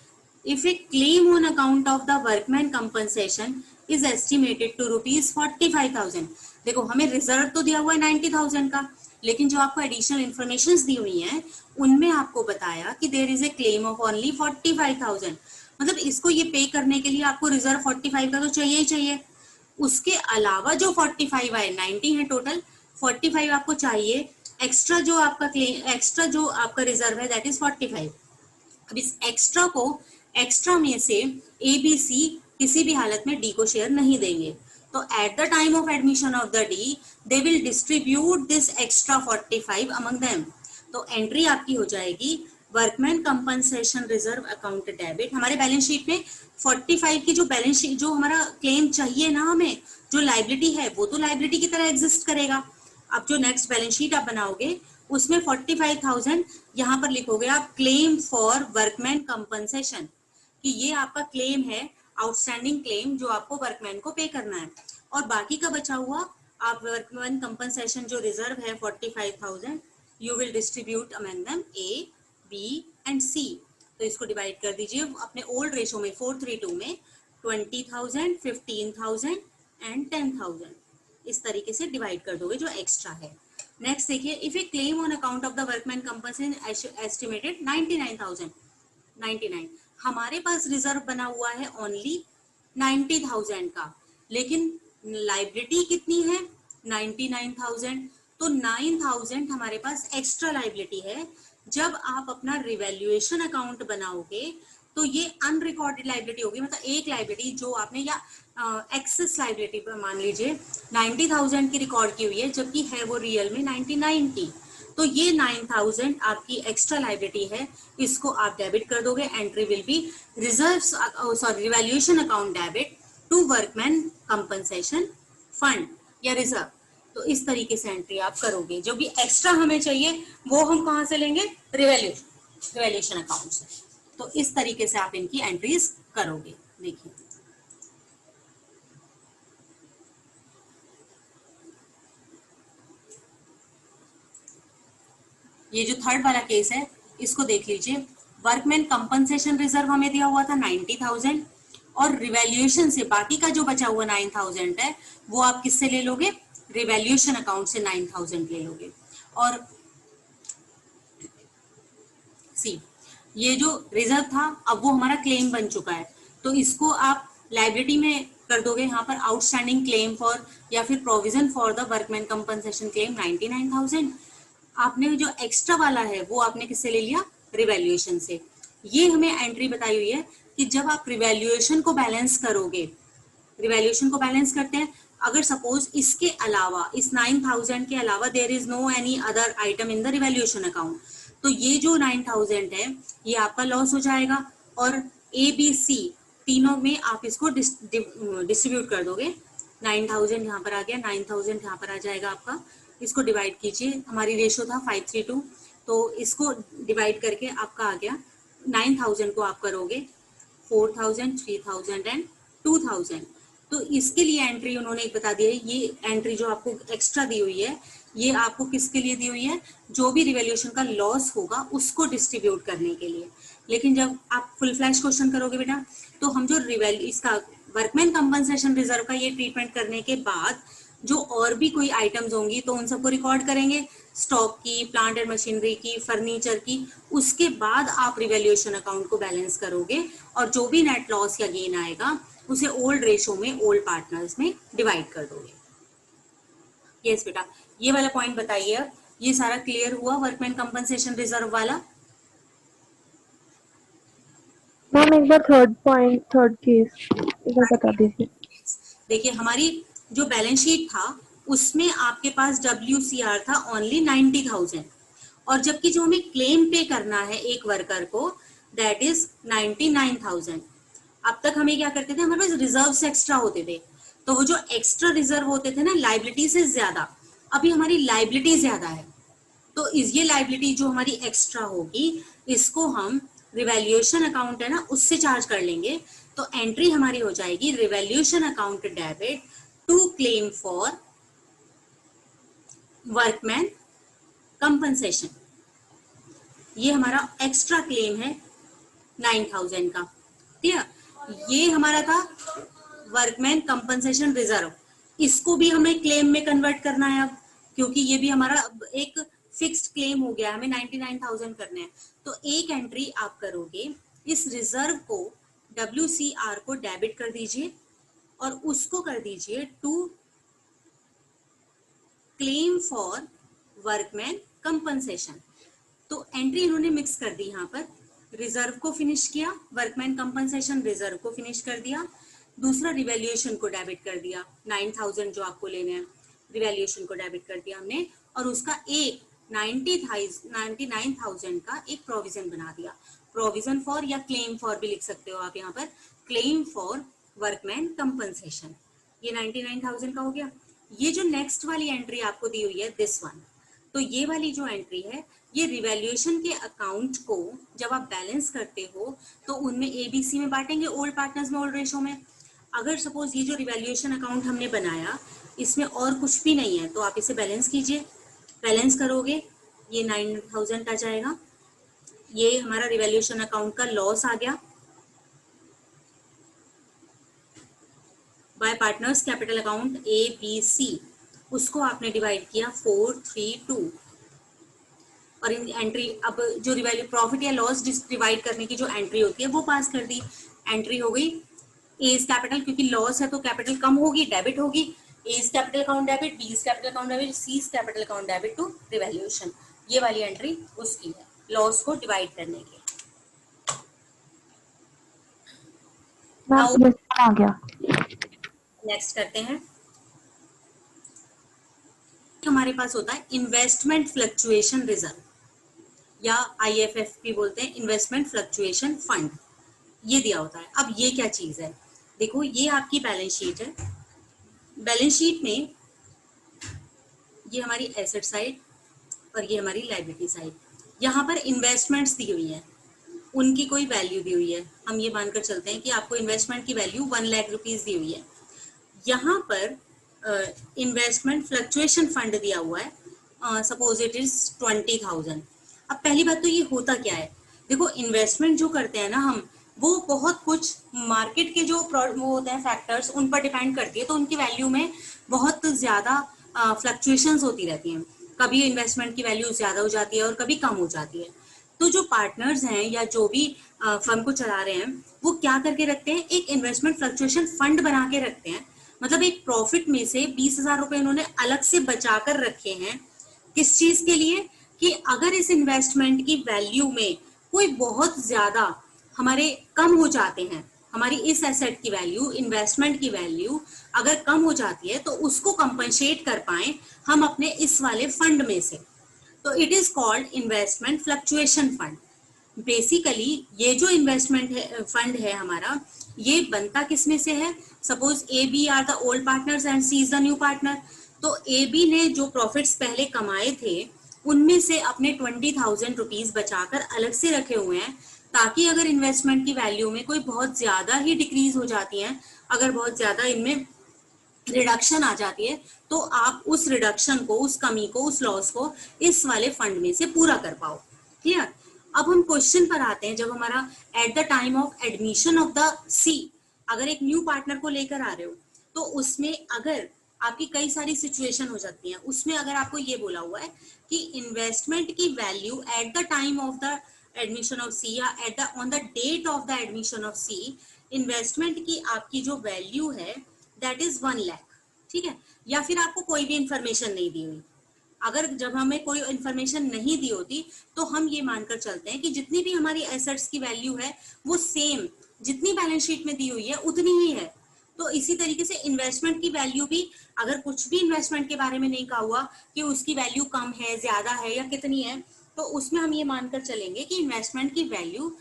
If a claim on account of the workman compensation is estimated to ₹45,000। देखो हमें रिजर्व तो दिया हुआ है 90,000 का, लेकिन जो आपको एडिशनल इंफॉर्मेशन दी हुई हैं उनमें आपको बताया कि there is a claim of only 45,000। मतलब इसको ये पे करने के लिए आपको रिजर्व 45 का तो चाहिए ही चाहिए। उसके अलावा जो 45 है, 90 है टोटल, 45 आपको चाहिए, एक्स्ट्रा जो आपका क्लेम, एक्स्ट्रा जो आपका रिजर्व है दैट इज 45। अब इस एक्स्ट्रा को, एक्स्ट्रा में से ABC किसी भी हालत में D को शेयर नहीं देंगे, तो eight the time of admission of the D they will distribute this extra 45 among them. तो एंट्री आपकी हो जाएगी workman compensation reserve account debit. हमारे बैलेंस शीट में 45 की जो बैलेंस शीट, जो हमारा क्लेम चाहिए ना हमें, जो लाइबिलिटी है वो तो लाइबिलिटी की तरह एग्जिस्ट करेगा। अब जो नेक्स्ट बैलेंस शीट आप बनाओगे उसमें 45,000 यहाँ पर लिखोगे आप क्लेम फॉर वर्कमैन कंपनसेशन, कि ये आपका क्लेम है, आउटस्टैंडिंग क्लेम जो आपको वर्कमैन को पे करना है, और बाकी का बचा हुआ आप वर्कमैन कंपनसेशन जो रिजर्व है 45,000 you will distribute among them A, B and C। तो इसको डिवाइड कर दीजिए अपने ओल्ड रेशो में 4:3 में 20,000, 15,000 एंड 10,000, इस तरीके से डिवाइड कर दोगे जो एक्स्ट्रा है। नेक्स्ट देखिए, if a claim on account of the workman compensation estimated 99,000, 99 हमारे पास रिजर्व बना हुआ है ओनली 90,000 का, लेकिन लाइबिलिटी कितनी है 99,000, तो 9,000 हमारे पास एक्स्ट्रा लाइबिलिटी है। जब आप अपना रिवैल्यूएशन अकाउंट बनाओगे तो ये अनरिकॉर्डेड लाइबिलिटी होगी, मतलब एक लाइबिलिटी जो आपने, या एक्सेस लाइबिलिटी पर मान लीजिए 90,000 की रिकॉर्ड की हुई है, जबकि है वो रियल में 99 की, तो ये 9,000 आपकी एक्स्ट्रा लाइबिलिटी है, इसको आप डेबिट कर दोगे। Entry will be reserve, sorry revaluation account debit to workman compensation fund या रिजर्व। तो इस तरीके से एंट्री आप करोगे। जो भी एक्स्ट्रा हमें चाहिए वो हम कहाँ से लेंगे, रिवैल्यूएशन अकाउंट से। तो इस तरीके से आप इनकी एंट्रीज करोगे। देखिए ये जो थर्ड वाला केस है इसको देख लीजिए, वर्कमैन कंपनसेशन रिजर्व हमें दिया हुआ था 90,000 और रिवैल्यूएशन से बाकी का जो बचा हुआ 9,000 है वो आप किससे ले लोगे, रिवैल्यूएशन अकाउंट से 9,000 ले लोगे। और सी ये जो रिजर्व था अब वो हमारा क्लेम बन चुका है, तो इसको आप लाइबिलिटी में कर दोगे, यहाँ पर आउटस्टैंडिंग क्लेम फॉर या फिर provision for the workman compensation claim 99,000। आपने जो एक्स्ट्रा वाला है वो आपने किससे ले लिया, रिवैल्यूएशन से। ये हमें एंट्री बताई हुई है कि जब आप रिवैल्यूएशन को बैलेंस करोगे, रिवैल्यूएशन को बैलेंस करते हैं, अगर सपोज इसके अलावा इस 9,000 के अलावा there is no any other item in the revaluation account, तो ये जो 9,000 है ये आपका लॉस हो जाएगा और ए बी सी तीनों में आप इसको डिस्ट्रीब्यूट कर दोगे। 9,000 यहाँ पर आ गया, 9,000 यहाँ पर आ जाएगा आपका, इसको डिवाइड कीजिए, हमारी रेशो था 5:3, तो इसको डिवाइड करके आपका आ गया 9,000 को आप करोगे 4,000, 3,000 एंड 2,000। तो इसके लिए एंट्री उन्होंने एक बता दिया है, ये एंट्री जो आपको एक्स्ट्रा दी हुई है ये आपको किसके लिए दी हुई है, जो भी रिवैल्यूएशन का लॉस होगा उसको डिस्ट्रीब्यूट करने के लिए। लेकिन जब आप फुल फ्लैश क्वेश्चन करोगे बेटा तो हम जो इसका वर्कमैन कंपनसेशन रिजर्व का ये ट्रीटमेंट करने के बाद जो और भी कोई आइटम्स होंगी तो उन सबको रिकॉर्ड करेंगे, स्टॉक की, प्लांट एंड मशीनरी की, फर्नीचर की, उसके बाद आप रिवैल्यूएशन अकाउंट को बैलेंस करोगे और जो भी नेट लॉस या गेन आएगा उसे ओल्ड रेशो में, ओल्ड पार्टनर्स में डिवाइड कर दोगे। यस बेटा, ये वाला पॉइंट बताइए। अब ये सारा क्लियर हुआ वर्कमैन कंपनसेशन रिजर्व वाला? मैम एक बार थर्ड केस इधर बता दीजिए। देखिए हमारी जो बैलेंस शीट था उसमें आपके पास WCR था ओनली 90,000 और जबकि जो हमें क्लेम पे करना है एक वर्कर को दैट इज 99,000। अब तक हमें क्या करते थे, हमारे पास रिजर्व्स एक्स्ट्रा होते थे, तो वो जो एक्स्ट्रा रिजर्व होते थे ना लाइबिलिटी से ज्यादा, अभी हमारी लाइबिलिटी ज्यादा है, तो ये लाइबिलिटी जो हमारी एक्स्ट्रा होगी इसको हम रिवैल्यूएशन अकाउंट है ना उससे चार्ज कर लेंगे, तो एंट्री हमारी हो जाएगी revaluation account debit to claim for workman compensation. ये हमारा एक्स्ट्रा क्लेम है 9,000 का, ठीक है। ये हमारा था वर्कमैन कंपनसेशन रिजर्व, इसको भी हमें क्लेम में कन्वर्ट करना है अब, क्योंकि ये भी हमारा एक फिक्स्ड क्लेम हो गया, हमें 99,000 करने हैं। तो एक एंट्री आप करोगे, इस रिजर्व को WCR को डेबिट कर दीजिए और उसको कर दीजिए to claim for workman compensation. तो एंट्री इन्होंने मिक्स कर दी, यहाँ पर रिजर्व को फिनिश किया, वर्कमैन कंपनसेशन रिजर्व को फिनिश कर दिया, दूसरा रिवैल्यूएशन को डेबिट कर दिया, 9,000 जो आपको लेने हैं रिवैल्यूएशन को डेबिट कर दिया हमने, और उसका एक 99,000 का एक प्रोविजन बना दिया, प्रोविजन फॉर या क्लेम फॉर भी लिख सकते हो आप यहाँ पर, क्लेम फॉर वर्कमैन कंपनसेशन। ये 99,000 का हो गया। ये जो नेक्स्ट वाली एंट्री आपको दी हुई है दिस वन, तो ये वाली जो एंट्री है ये रिवैल्यूएशन के अकाउंट को जब आप बैलेंस करते हो तो उनमें ABC में बांटेंगे, ओल्ड पार्टनर्स में, ओल्ड रेशो में। अगर सपोज ये जो रिवैल्यूएशन अकाउंट हमने बनाया इसमें और कुछ भी नहीं है तो आप इसे बैलेंस कीजिए, बैलेंस करोगे ये 9,000 आ जाएगा, ये हमारा रिवैल्यूएशन अकाउंट का लॉस आ गया bye partners capital account ABC, उसको आपने डिवाइड किया 432 और इन एंट्री अब जो रिवैल्यू प्रॉफिट या लॉस डिवाइड करने की जो एंट्री होती है वो पास कर दी, एंट्री हो गई एज कैपिटल, क्योंकि लॉस है तो कैपिटल कम होगी, डेबिट होगी, A's capital account debit, B's capital account debit, C's capital account debit to revaluation. ये वाली एंट्री उसकी है लॉस को डिवाइड करने की। आ गया। नेक्स्ट करते हैं, हमारे पास होता है इन्वेस्टमेंट फ्लक्चुएशन रिजर्व या IFF भी बोलते हैं, इन्वेस्टमेंट फ्लक्चुएशन फंड, ये दिया होता है। अब ये क्या चीज है, देखो ये आपकी बैलेंस शीट है, बैलेंस शीट में ये हमारी एसेट साइड और ये हमारी लायबिलिटी साइड, यहाँ पर इन्वेस्टमेंट्स दी हुई है, उनकी कोई वैल्यू दी हुई है, हम ये मानकर चलते हैं कि आपको इन्वेस्टमेंट की वैल्यू 1 लाख रुपीज दी हुई है। यहाँ पर इन्वेस्टमेंट फ्लक्चुएशन फंड दिया हुआ है, सपोज इट इज 20,000। अब पहली बात तो ये होता क्या है, देखो इन्वेस्टमेंट जो करते हैं ना हम, वो बहुत कुछ मार्केट के जो वो होते हैं फैक्टर्स उन पर डिपेंड करती है, तो उनकी वैल्यू में बहुत ज्यादा फ्लक्चुएशंस होती रहती हैं। कभी इन्वेस्टमेंट की वैल्यू ज्यादा हो जाती है और कभी कम हो जाती है। तो जो पार्टनर्स हैं या जो भी फर्म को चला रहे हैं, वो क्या करके रखते हैं, एक इन्वेस्टमेंट फ्लक्चुएशन फंड बना के रखते हैं। मतलब एक प्रॉफिट में से 20,000 रुपए उन्होंने अलग से बचा कर रखे हैं। किस चीज के लिए, कि अगर इस इन्वेस्टमेंट की वैल्यू में कोई बहुत ज्यादा हमारे कम हो जाते हैं, हमारी इस एसेट की वैल्यू, इन्वेस्टमेंट की वैल्यू अगर कम हो जाती है, तो उसको कंपनसेट कर पाए हम अपने इस वाले फंड में से। तो it is called investment fluctuation fund. Basically ये जो इन्वेस्टमेंट है फंड है हमारा, ये बनता किस में से है, suppose A B are the old partners and C is the new partner. तो ए बी ने जो प्रॉफिट्स पहले कमाए थे उनमें से अपने 20,000 रुपीज बचाकर अलग से रखे हुए हैं, ताकि अगर इन्वेस्टमेंट की वैल्यू में कोई बहुत ज्यादा ही डिक्रीज हो जाती है, अगर बहुत ज्यादा इनमें रिडक्शन आ जाती है, तो आप उस रिडक्शन को, उस कमी को, उस लॉस को इस वाले फंड में से पूरा कर पाओ। क्लियर। अब हम क्वेश्चन पर आते हैं, जब हमारा at the time of admission of the C, अगर एक न्यू पार्टनर को लेकर आ रहे हो, तो उसमें अगर आपकी कई सारी सिचुएशन हो जाती हैं, उसमें अगर आपको ये बोला हुआ है कि इन्वेस्टमेंट की value at the time of the admission of C या at the on the date of the admission of C, investment की आपकी जो वैल्यू है दैट इज 1 लाख। ठीक है। या फिर आपको कोई भी इंफॉर्मेशन नहीं दी हुई, अगर जब हमें कोई इंफॉर्मेशन नहीं दी होती, तो हम ये मानकर चलते हैं कि जितनी भी हमारी एसेट्स की वैल्यू है वो सेम जितनी बैलेंस शीट में दी हुई है उतनी ही है। तो इसी तरीके से इन्वेस्टमेंट की वैल्यू भी, अगर कुछ भी इन्वेस्टमेंट के बारे में नहीं कहा हुआ कि उसकी वैल्यू कम है, ज्यादा है या कितनी है, तो उसमें हम ये मानकर चलेंगे कि इन्वेस्टमेंट की value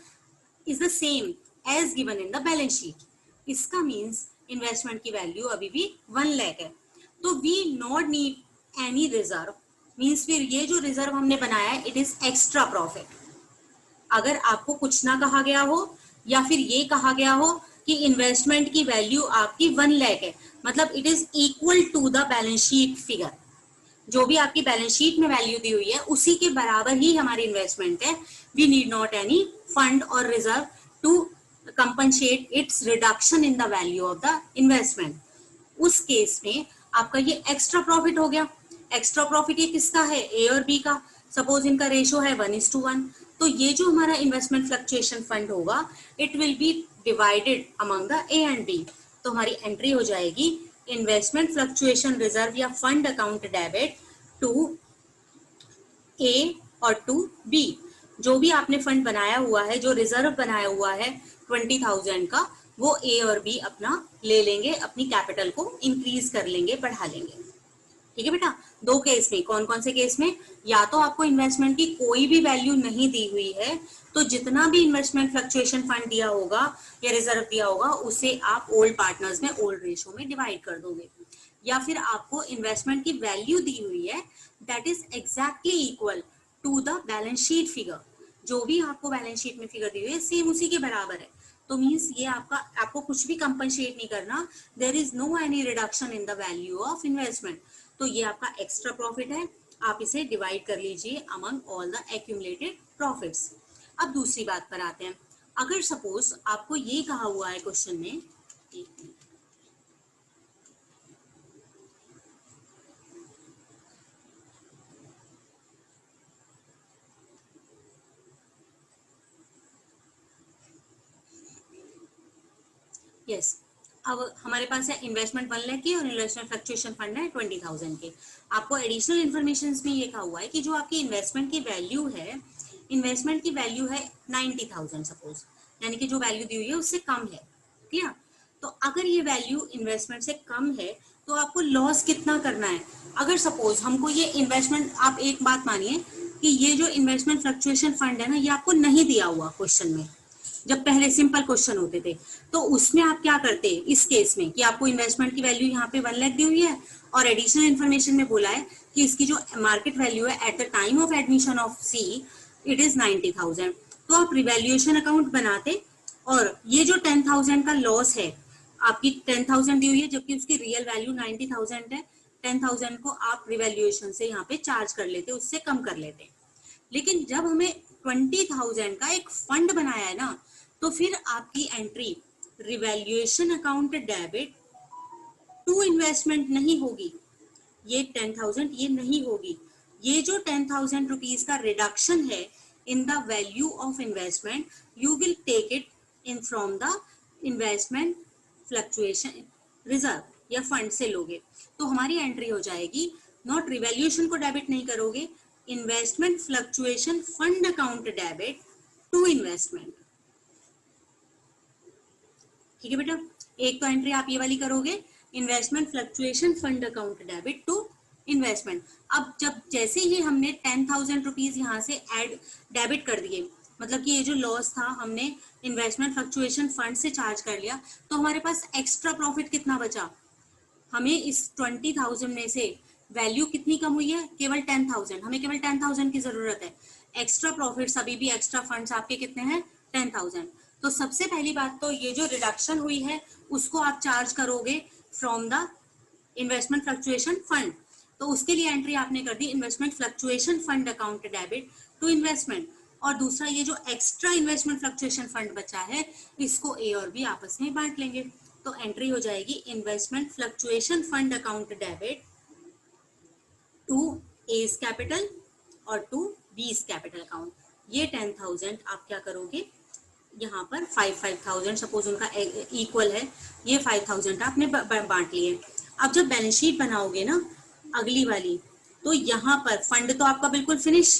is the same as given in the balance sheet. इसका मीन्स इन्वेस्टमेंट की वैल्यू अभी भी 1 लाख है। तो we not need any reserve, means फिर ये जो रिजर्व हमने बनाया है इट इज एक्स्ट्रा प्रॉफिट। अगर आपको कुछ ना कहा गया हो या फिर ये कहा गया हो कि इन्वेस्टमेंट की वैल्यू आपकी 1 लाख है, मतलब it is equal to the balance sheet figure, जो भी आपकी बैलेंस शीट में वैल्यू दी हुई है उसी के बराबर ही हमारी इन्वेस्टमेंट है। We need not any fund और reserve to compensate its reduction in the value of the investment. उस केस में आपका ये एक्स्ट्रा प्रॉफिट हो गया। एक्स्ट्रा प्रॉफिट ये किसका है, ए और बी का। सपोज इनका रेशो है 1:1, तो ये जो हमारा इन्वेस्टमेंट फ्लक्चुएशन फंड होगा it will be divided among the A and B. तो हमारी एंट्री हो जाएगी इन्वेस्टमेंट फ्लक्चुएशन रिजर्व या fund account debit to A और टू बी। जो भी आपने फंड बनाया हुआ है, जो रिजर्व बनाया हुआ है 20,000 का, वो ए और बी अपना ले लेंगे, अपनी कैपिटल को इंक्रीज कर लेंगे, बढ़ा लेंगे। ठीक है बेटा। दो केस में, कौन कौन से केस में, या तो आपको इन्वेस्टमेंट की कोई भी वैल्यू नहीं दी हुई है, तो जितना भी इन्वेस्टमेंट फ्लक्चुएशन फंड दिया होगा या रिजर्व दिया होगा उसे आप ओल्ड पार्टनर्स में ओल्ड रेशो में डिवाइड कर दोगे, या फिर आपको इन्वेस्टमेंट की वैल्यू दी हुई है that is exactly equal to the balance sheet figure. जो भी आपको बैलेंस शीट में फिगर दी हुई है सेम उसी के बराबर है। तो मीन्स ये आपको कुछ भी कंपनसेट नहीं करना, there is no any reduction in the value of investment. तो ये आपका एक्स्ट्रा प्रॉफिट है, आप इसे डिवाइड कर लीजिए among all the accumulated profits. अब दूसरी बात पर आते हैं। अगर सपोज आपको ये कहा हुआ है क्वेश्चन में, यस, अब हमारे पास है इन्वेस्टमेंट 1 लाख की और इन्वेस्टमेंट फ्लक्चुएशन फंड है 20,000 के। आपको एडिशनल इन्फॉर्मेशन में ये कहा हुआ है कि जो आपकी इन्वेस्टमेंट की वैल्यू है, इन्वेस्टमेंट की वैल्यू है 90,000 सपोज, यानी कि जो वैल्यू दी हुई है उससे कम है। ठीक है। तो अगर ये वैल्यू इन्वेस्टमेंट से कम है तो आपको लॉस कितना करना है। अगर सपोज हमको ये इन्वेस्टमेंट, आप एक बात मानिए कि ये जो इन्वेस्टमेंट फ्लक्चुएशन फंड है ना, ये आपको नहीं दिया हुआ क्वेश्चन में। जब पहले सिंपल क्वेश्चन होते थे तो उसमें आप क्या करते, इस केस में कि आपको इन्वेस्टमेंट की वैल्यू यहाँ पे 1 लाख दी हुई है और एडिशनल इन्फॉर्मेशन में बोला है कि इसकी जो मार्केट वैल्यू है eight the time of admission of see it is 90,000, तो आप रिवैल्यूएशन अकाउंट बनाते और ये जो 10,000 का लॉस है, आपकी 10,000 दी हुई है जबकि उसकी रियल वैल्यू 90,000 है, 10,000 को आप रिवैल्यूएशन से यहाँ पे चार्ज कर लेते, उससे कम कर लेते। लेकिन जब हमें 20,000 का एक फंड बनाया है ना, तो फिर आपकी entry revaluation account debit to investment नहीं होगी, ये 10,000 ये नहीं होगी। ये जो 10,000 रुपीज का रिडक्शन है in the value of investment, you will take it in from the investment fluctuation reserve या फंड से लोगे, तो हमारी एंट्री हो जाएगी, नॉट रिवैल्यूएशन को डेबिट नहीं करोगे, investment fluctuation fund account debit to investment. ठीक है बेटा, एक तो एंट्री आप ये वाली करोगे, investment fluctuation fund account debit to investment. अब जब जैसे ही हमने 10,000 रुपीज यहाँ से ऐड डेबिट कर दिए, मतलब कि ये जो लॉस था हमने इन्वेस्टमेंट फ्लक्चुएशन फंड से चार्ज कर लिया, तो हमारे पास एक्स्ट्रा प्रॉफिट कितना बचा, हमें इस 20,000 में से वैल्यू कितनी कम हुई है, केवल 10,000, हमें केवल 10,000 की जरूरत है। एक्स्ट्रा प्रॉफिट्स अभी भी एक्स्ट्रा फंड्स आपके कितने हैं, 10,000। तो सबसे पहली बात तो ये जो रिडक्शन हुई है उसको आप चार्ज करोगे from the investment fluctuation fund, तो उसके लिए एंट्री आपने कर दी investment fluctuation fund account debit to investment. और दूसरा ये जो एक्स्ट्रा इन्वेस्टमेंट फ्लक्चुएशन फंड बचा है इसको ए और बी आपस में बांट लेंगे, तो एंट्री हो जाएगी investment fluctuation fund account debit to A's capital और टू बीज कैपिटल अकाउंट। ये 10,000 आप क्या करोगे, यहाँ पर 5,000 सपोज उनका इक्वल है, ये 5,000 आपने बांट लिए। अब जब बैलेंस शीट बनाओगे ना अगली वाली, तो यहाँ पर फंड तो आपका बिल्कुल फिनिश,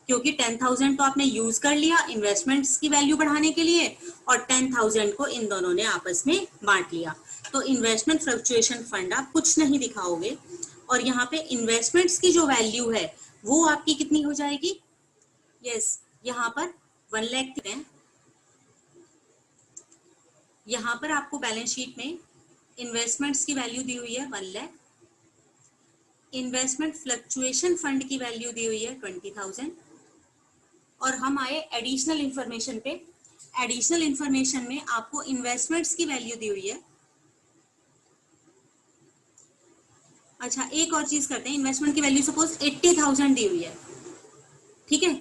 क्योंकि 10,000 तो आपने यूज कर लिया इन्वेस्टमेंट्स की वैल्यू बढ़ाने के लिए, और 10,000 को इन दोनों ने आपस में बांट लिया। तो इन्वेस्टमेंट फ्लक्चुएशन फंड आप कुछ नहीं दिखाओगे, और यहाँ पे इन्वेस्टमेंट्स की जो वैल्यू है वो आपकी कितनी हो जाएगी, यस यहाँ पर 1 लाख हैं। यहाँ पर आपको बैलेंस शीट में इन्वेस्टमेंट्स की वैल्यू दी हुई है 1 लाख, इन्वेस्टमेंट फ्लक्चुएशन फंड की वैल्यू दी हुई है 20,000, और हम आए एडिशनल इंफॉर्मेशन पे। एडिशनल इंफॉर्मेशन में आपको इन्वेस्टमेंट्स की वैल्यू दी हुई है। अच्छा एक और चीज करते हैं, इन्वेस्टमेंट की वैल्यू सपोज 80,000 दी हुई है, ठीक है,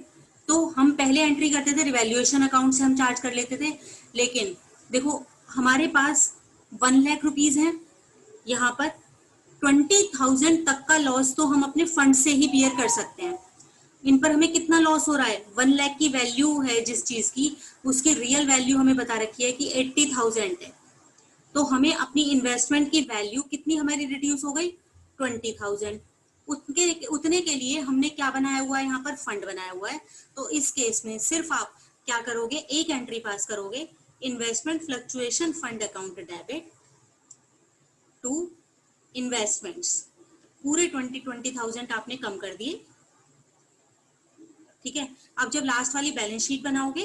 तो हम पहले एंट्री करते थे रिवैल्यूएशन अकाउंट से हम चार्ज कर लेते थे, लेकिन देखो हमारे पास 1 लाख रुपीज है, यहाँ पर 20,000 तक का लॉस तो हम अपने फंड से ही बियर कर सकते हैं। इन पर हमें कितना लॉस हो रहा है, 1 लाख की वैल्यू है जिस चीज की, उसकी रियल वैल्यू हमें बता रखी है कि 80,000 है, तो हमें अपनी इन्वेस्टमेंट की वैल्यू कितनी हमारी रिड्यूस हो गई, 20,000। उतने के लिए हमने क्या बनाया हुआ है, यहाँ पर फंड बनाया हुआ है। तो इस केस में सिर्फ आप क्या करोगे, एक एंट्री पास करोगे, investment fluctuation fund account debit to investments. पूरे 20,000 आपने कम कर दिए, ठीक है। अब जब लास्ट वाली बैलेंस शीट बनाओगे,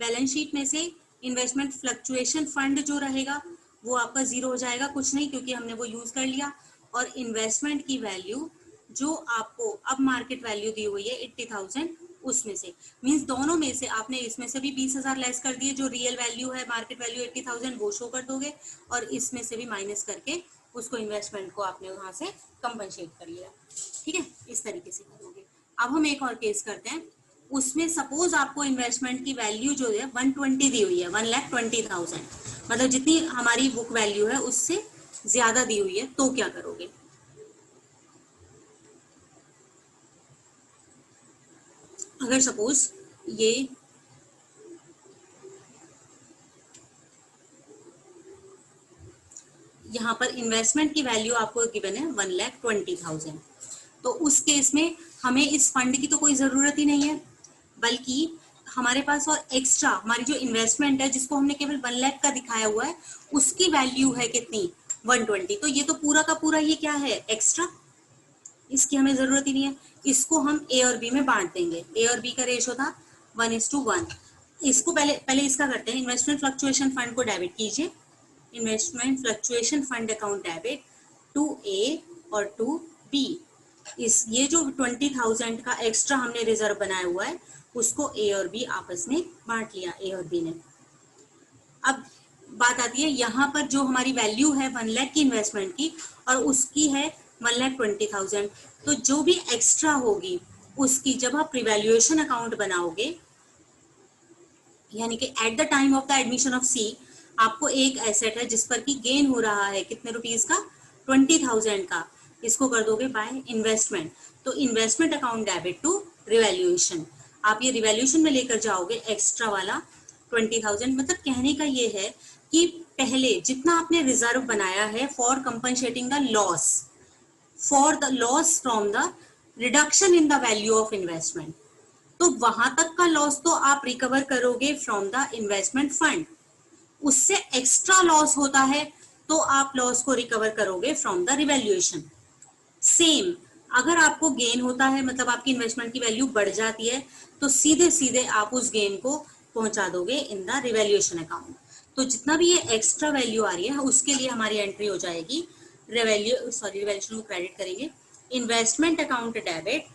बैलेंस शीट में से इन्वेस्टमेंट फ्लक्चुएशन फंड जो रहेगा वो आपका 0 हो जाएगा, कुछ नहीं क्योंकि हमने वो यूज कर लिया, और इन्वेस्टमेंट की वैल्यू जो आपको अब मार्केट वैल्यू दी हुई है 80,000, उसमें से मींस दोनों में से आपने इसमें से भी 20,000 लेस कर दिए, जो रियल वैल्यू है मार्केट वैल्यू 80,000 वो शो कर दोगे, और इसमें से भी माइनस करके उसको इन्वेस्टमेंट को आपने वहां से कंपनसेट कर लिया, ठीक है, इस तरीके से करोगे। अब हम एक और केस करते हैं, उसमें सपोज आपको इन्वेस्टमेंट की वैल्यू जो है 120 दी हुई है, 1,20,000, मतलब जितनी हमारी बुक वैल्यू है उससे ज्यादा दी हुई है, तो क्या करोगे। अगर सपोज ये यहाँ पर इन्वेस्टमेंट की वैल्यू आपको गिवन है 1,20,000, तो उस केस में हमें इस फंड की तो कोई जरूरत ही नहीं है, बल्कि हमारे पास और एक्स्ट्रा हमारी जो इन्वेस्टमेंट है जिसको हमने केवल 1 लाख का दिखाया हुआ है उसकी वैल्यू है कितनी, 120। तो ये तो पूरा का पूरा ये क्या है, एक्स्ट्रा, इसकी हमें जरूरत ही नहीं है। इसको हम ए और बी में बांट देंगे, ए और बी का रेशो था 1:1। इसको पहले इसका करते हैं, इन्वेस्टमेंट फ्लक्चुएशन फंड को डेबिट कीजिए, investment fluctuation fund account debit to A और टू बी। इस ये जो 20,000 का एक्स्ट्रा हमने रिजर्व बनाया हुआ है उसको ए और बी आपस में बांट लिया, ए और बी ने। अब बात आती है यहाँ पर जो हमारी वैल्यू है 1 लाख की इन्वेस्टमेंट की और उसकी है 1,20,000, तो जो भी एक्स्ट्रा होगी उसकी जब आप रिवैल्यूएशन अकाउंट बनाओगे, यानी कि at the time of the admission of C आपको एक एसेट है जिस पर की गेन हो रहा है कितने रुपीज का, 20,000 का, इसको कर दोगे बाय इन्वेस्टमेंट, तो investment account debit to revaluation, आप ये रिवैल्यूएशन में लेकर जाओगे एक्स्ट्रा वाला 20,000। मतलब कहने का ये है कि पहले जितना आपने रिजर्व बनाया है for compensating the loss, for the loss from the reduction in the value of investment, तो वहां तक का लॉस तो आप रिकवर करोगे फ्रॉम द इन्वेस्टमेंट फंड, उससे एक्स्ट्रा लॉस होता है तो आप लॉस को रिकवर करोगे फ्रॉम द रिवैल्यूएशन। सेम अगर आपको गेन होता है, मतलब आपकी इन्वेस्टमेंट की वैल्यू बढ़ जाती है, तो सीधे सीधे आप उस गेन को पहुंचा दोगे इन द रिवैल्यूएशन अकाउंट। तो जितना भी ये एक्स्ट्रा वैल्यू आ रही है उसके लिए हमारी एंट्री हो जाएगी रिवैल्यूएशन को क्रेडिट करेंगे, इन्वेस्टमेंट अकाउंट डेबिट,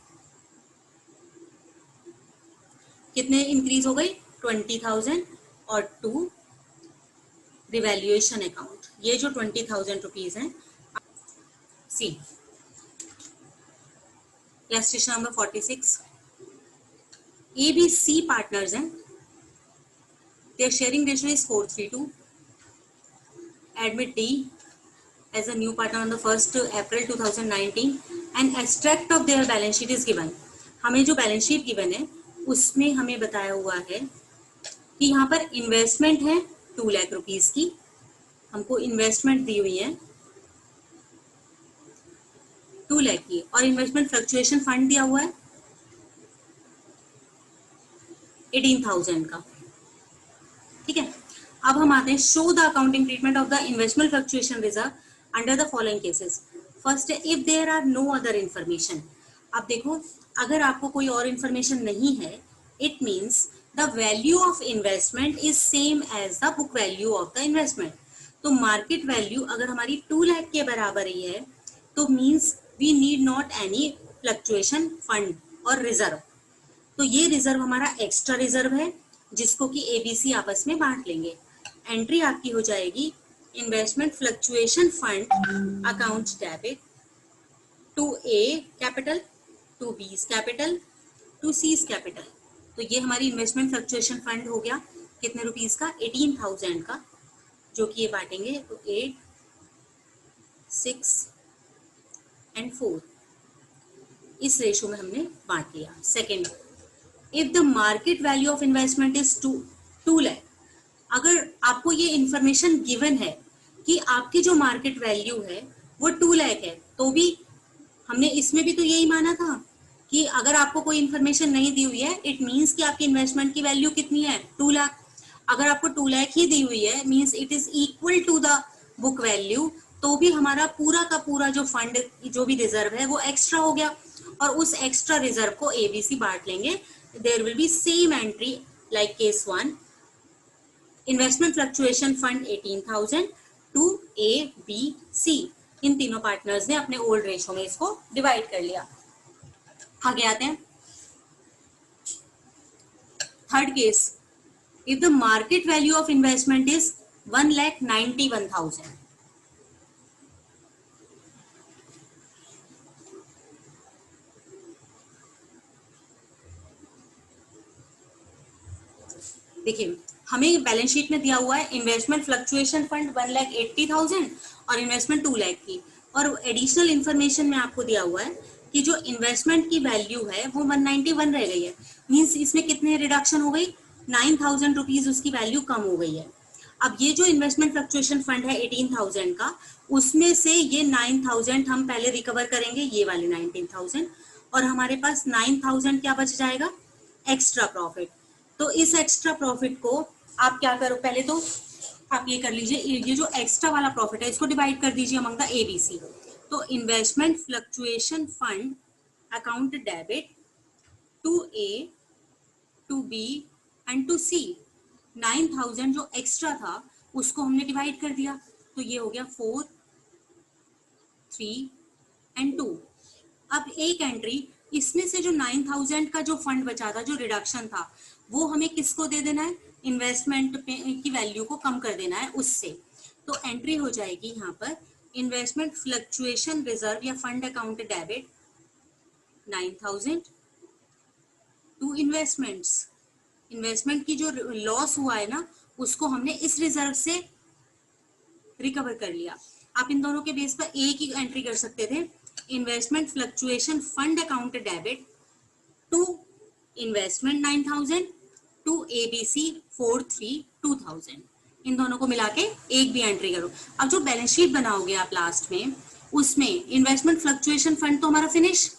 कितने इंक्रीज हो गई 20,000, और टू रिवैल्यूएशन अकाउंट, ये जो 20,000 रुपीज है। सी इलस्ट्रेशन नंबर 46, ABC पार्टनर्स हैं, their sharing ratio is 4:3. Admit D as a new partner on the 1st April 2019. An extract of their balance sheet is given. हमें जो बैलेंस शीट गिवन है उसमें हमें बताया हुआ है कि यहाँ पर इन्वेस्टमेंट है 2 लाख रुपीज की, हमको इन्वेस्टमेंट दी हुई है 2 लाख की, और इन्वेस्टमेंट फ्लक्चुएशन फंड दिया हुआ है 18,000 का। ठीक है, अब हम आते हैं show the accounting treatment of the investment fluctuation reserve under the following cases. First है if there are no other information. अब देखो अगर आपको कोई और इंफॉर्मेशन नहीं है, it means the value of investment is same as the book value of the investment. तो मार्केट वैल्यू अगर हमारी 2 लाख के बराबर ही है तो means we need not any fluctuation fund और रिजर्व। तो ये रिजर्व हमारा एक्स्ट्रा रिजर्व है जिसको कि ABC आपस में बांट लेंगे। एंट्री आपकी हो जाएगी investment fluctuation fund account debit to A capital, to B capital, to C capital. तो ये हमारी इन्वेस्टमेंट फ्लक्चुएशन फंड हो गया कितने रुपीस का, 18,000 का, जो कि ये बांटेंगे तो 8, 6 एंड 4 इस रेशो में हमने बांट लिया। Second, if the market value of investment is 2 lakh, अगर आपको ये इंफॉर्मेशन गिवन है कि आपकी जो मार्केट वैल्यू है वो 2 लाख है, तो भी हमने इसमें भी तो यही माना था कि अगर आपको कोई इंफॉर्मेशन नहीं दी हुई है इट मींस कि आपकी इन्वेस्टमेंट की वैल्यू कितनी है 2 लाख। अगर आपको 2 लाख ही दी हुई है means it is equal to the book value, तो भी हमारा पूरा का पूरा जो फंड जो भी रिजर्व है वो एक्स्ट्रा हो गया, और उस एक्स्ट्रा रिजर्व को ABC बांट लेंगे। There will be same entry like case 1, investment fluctuation fund 18,000 to ABC। इन तीनों पार्टनर्स ने अपने ओल्ड रेशो में इसको डिवाइड कर लिया। आगे आते हैं third case, if the market value of investment is 1,91,000। देखिए हमें बैलेंस शीट में दिया हुआ है इन्वेस्टमेंट फ्लक्चुएशन फंड 1,80,000 और इन्वेस्टमेंट 2 लाख की, और एडिशनल इंफॉर्मेशन में आपको दिया हुआ है कि जो इन्वेस्टमेंट की वैल्यू है वो 191 रह गई है, मींस इसमें कितने रिडक्शन हो गई, 9,000 रुपीज उसकी वैल्यू कम हो गई है। अब ये जो इन्वेस्टमेंट फ्लक्चुएशन फंड है 18,000 का, उसमें से ये 9,000 हम पहले रिकवर करेंगे, ये वाले 19,000, और हमारे पास 9,000 क्या बच जाएगा, एक्स्ट्रा प्रॉफिट। तो इस एक्स्ट्रा प्रॉफिट को आप क्या करो, पहले तो आप ये कर लीजिए, ये जो एक्स्ट्रा वाला प्रॉफिट है इसको डिवाइड कर दीजिए अमंग द ABC। तो investment fluctuation fund account debit to A, to B and to C, 9,000 जो एक्स्ट्रा था उसको हमने डिवाइड कर दिया, तो ये हो गया 4, 3 एंड 2। अब एक एंट्री, इसमें से जो 9,000 का जो फंड बचा था, जो रिडक्शन था, वो हमें किसको दे देना है, इन्वेस्टमेंट की वैल्यू को कम कर देना है उससे। तो एंट्री हो जाएगी यहाँ पर इन्वेस्टमेंट फ्लक्चुएशन रिजर्व या fund account debit 9,000 to investments, investment की जो लॉस हुआ है ना उसको हमने इस रिजर्व से रिकवर कर लिया। आप इन दोनों के बेस पर एक ही एंट्री कर सकते थे, investment fluctuation fund account debit to investment 9000 to A B C 43 2000, इन दोनों को मिला के एक भी एंट्री करो। अब जो बैलेंस शीट बनाओगे आप लास्ट में, उसमें इन्वेस्टमेंट फ्लक्चुएशन फंड तो हमारा फिनिश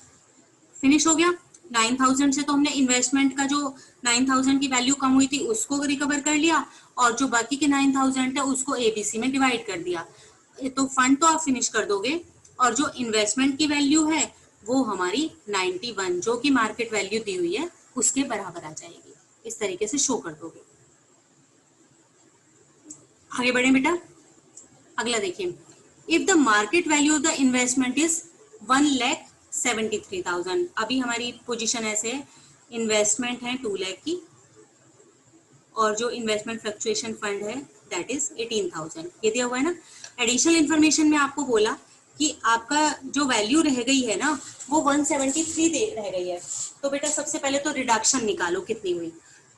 हो गया। 9000 से तो हमने इन्वेस्टमेंट का जो 9000 की वैल्यू कम हुई थी उसको रिकवर कर लिया, और जो बाकी के 9000 है उसको एबीसी में डिवाइड कर दिया। तो फंड तो आप फिनिश कर दोगे, और जो इन्वेस्टमेंट की वैल्यू है वो हमारी 91 जो कि मार्केट वैल्यू दी हुई है उसके बराबर आ जाएगी। इस तरीके से शो कर दोगे। आगे बढ़े बेटा, अगला देखिए, if the market value of the investment is 1,73,000, अभी हमारी पोजीशन ऐसे है, इन्वेस्टमेंट है 2 लाख की, और जो इन्वेस्टमेंट फ्लक्चुएशन फंड है दैट इज 18,000, ये दिया हुआ है ना। एडिशनल इन्फॉर्मेशन में आपको बोला कि आपका जो वैल्यू रह गई है ना वो 173 रह गई है, तो बेटा सबसे पहले तो रिडक्शन निकालो कितनी हुई।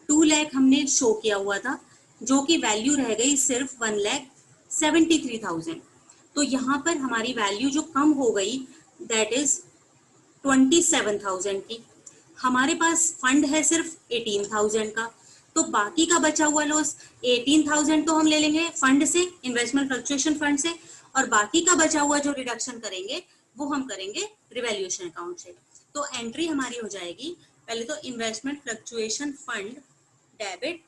2 लाख हमने शो किया हुआ था, जो कि वैल्यू रह गई सिर्फ 1,73,000, तो यहाँ पर हमारी वैल्यू जो कम हो गई दैट इज 27,000 की। हमारे पास फंड है सिर्फ 18,000 का, तो बाकी का बचा हुआ लॉस 18,000 तो हम ले लेंगे फंड से, इन्वेस्टमेंट फ्लक्चुएशन फंड से, और बाकी का बचा हुआ जो रिडक्शन करेंगे वो हम करेंगे रिवैल्यूएशन अकाउंट से। तो एंट्री हमारी हो जाएगी, पहले तो investment fluctuation fund debit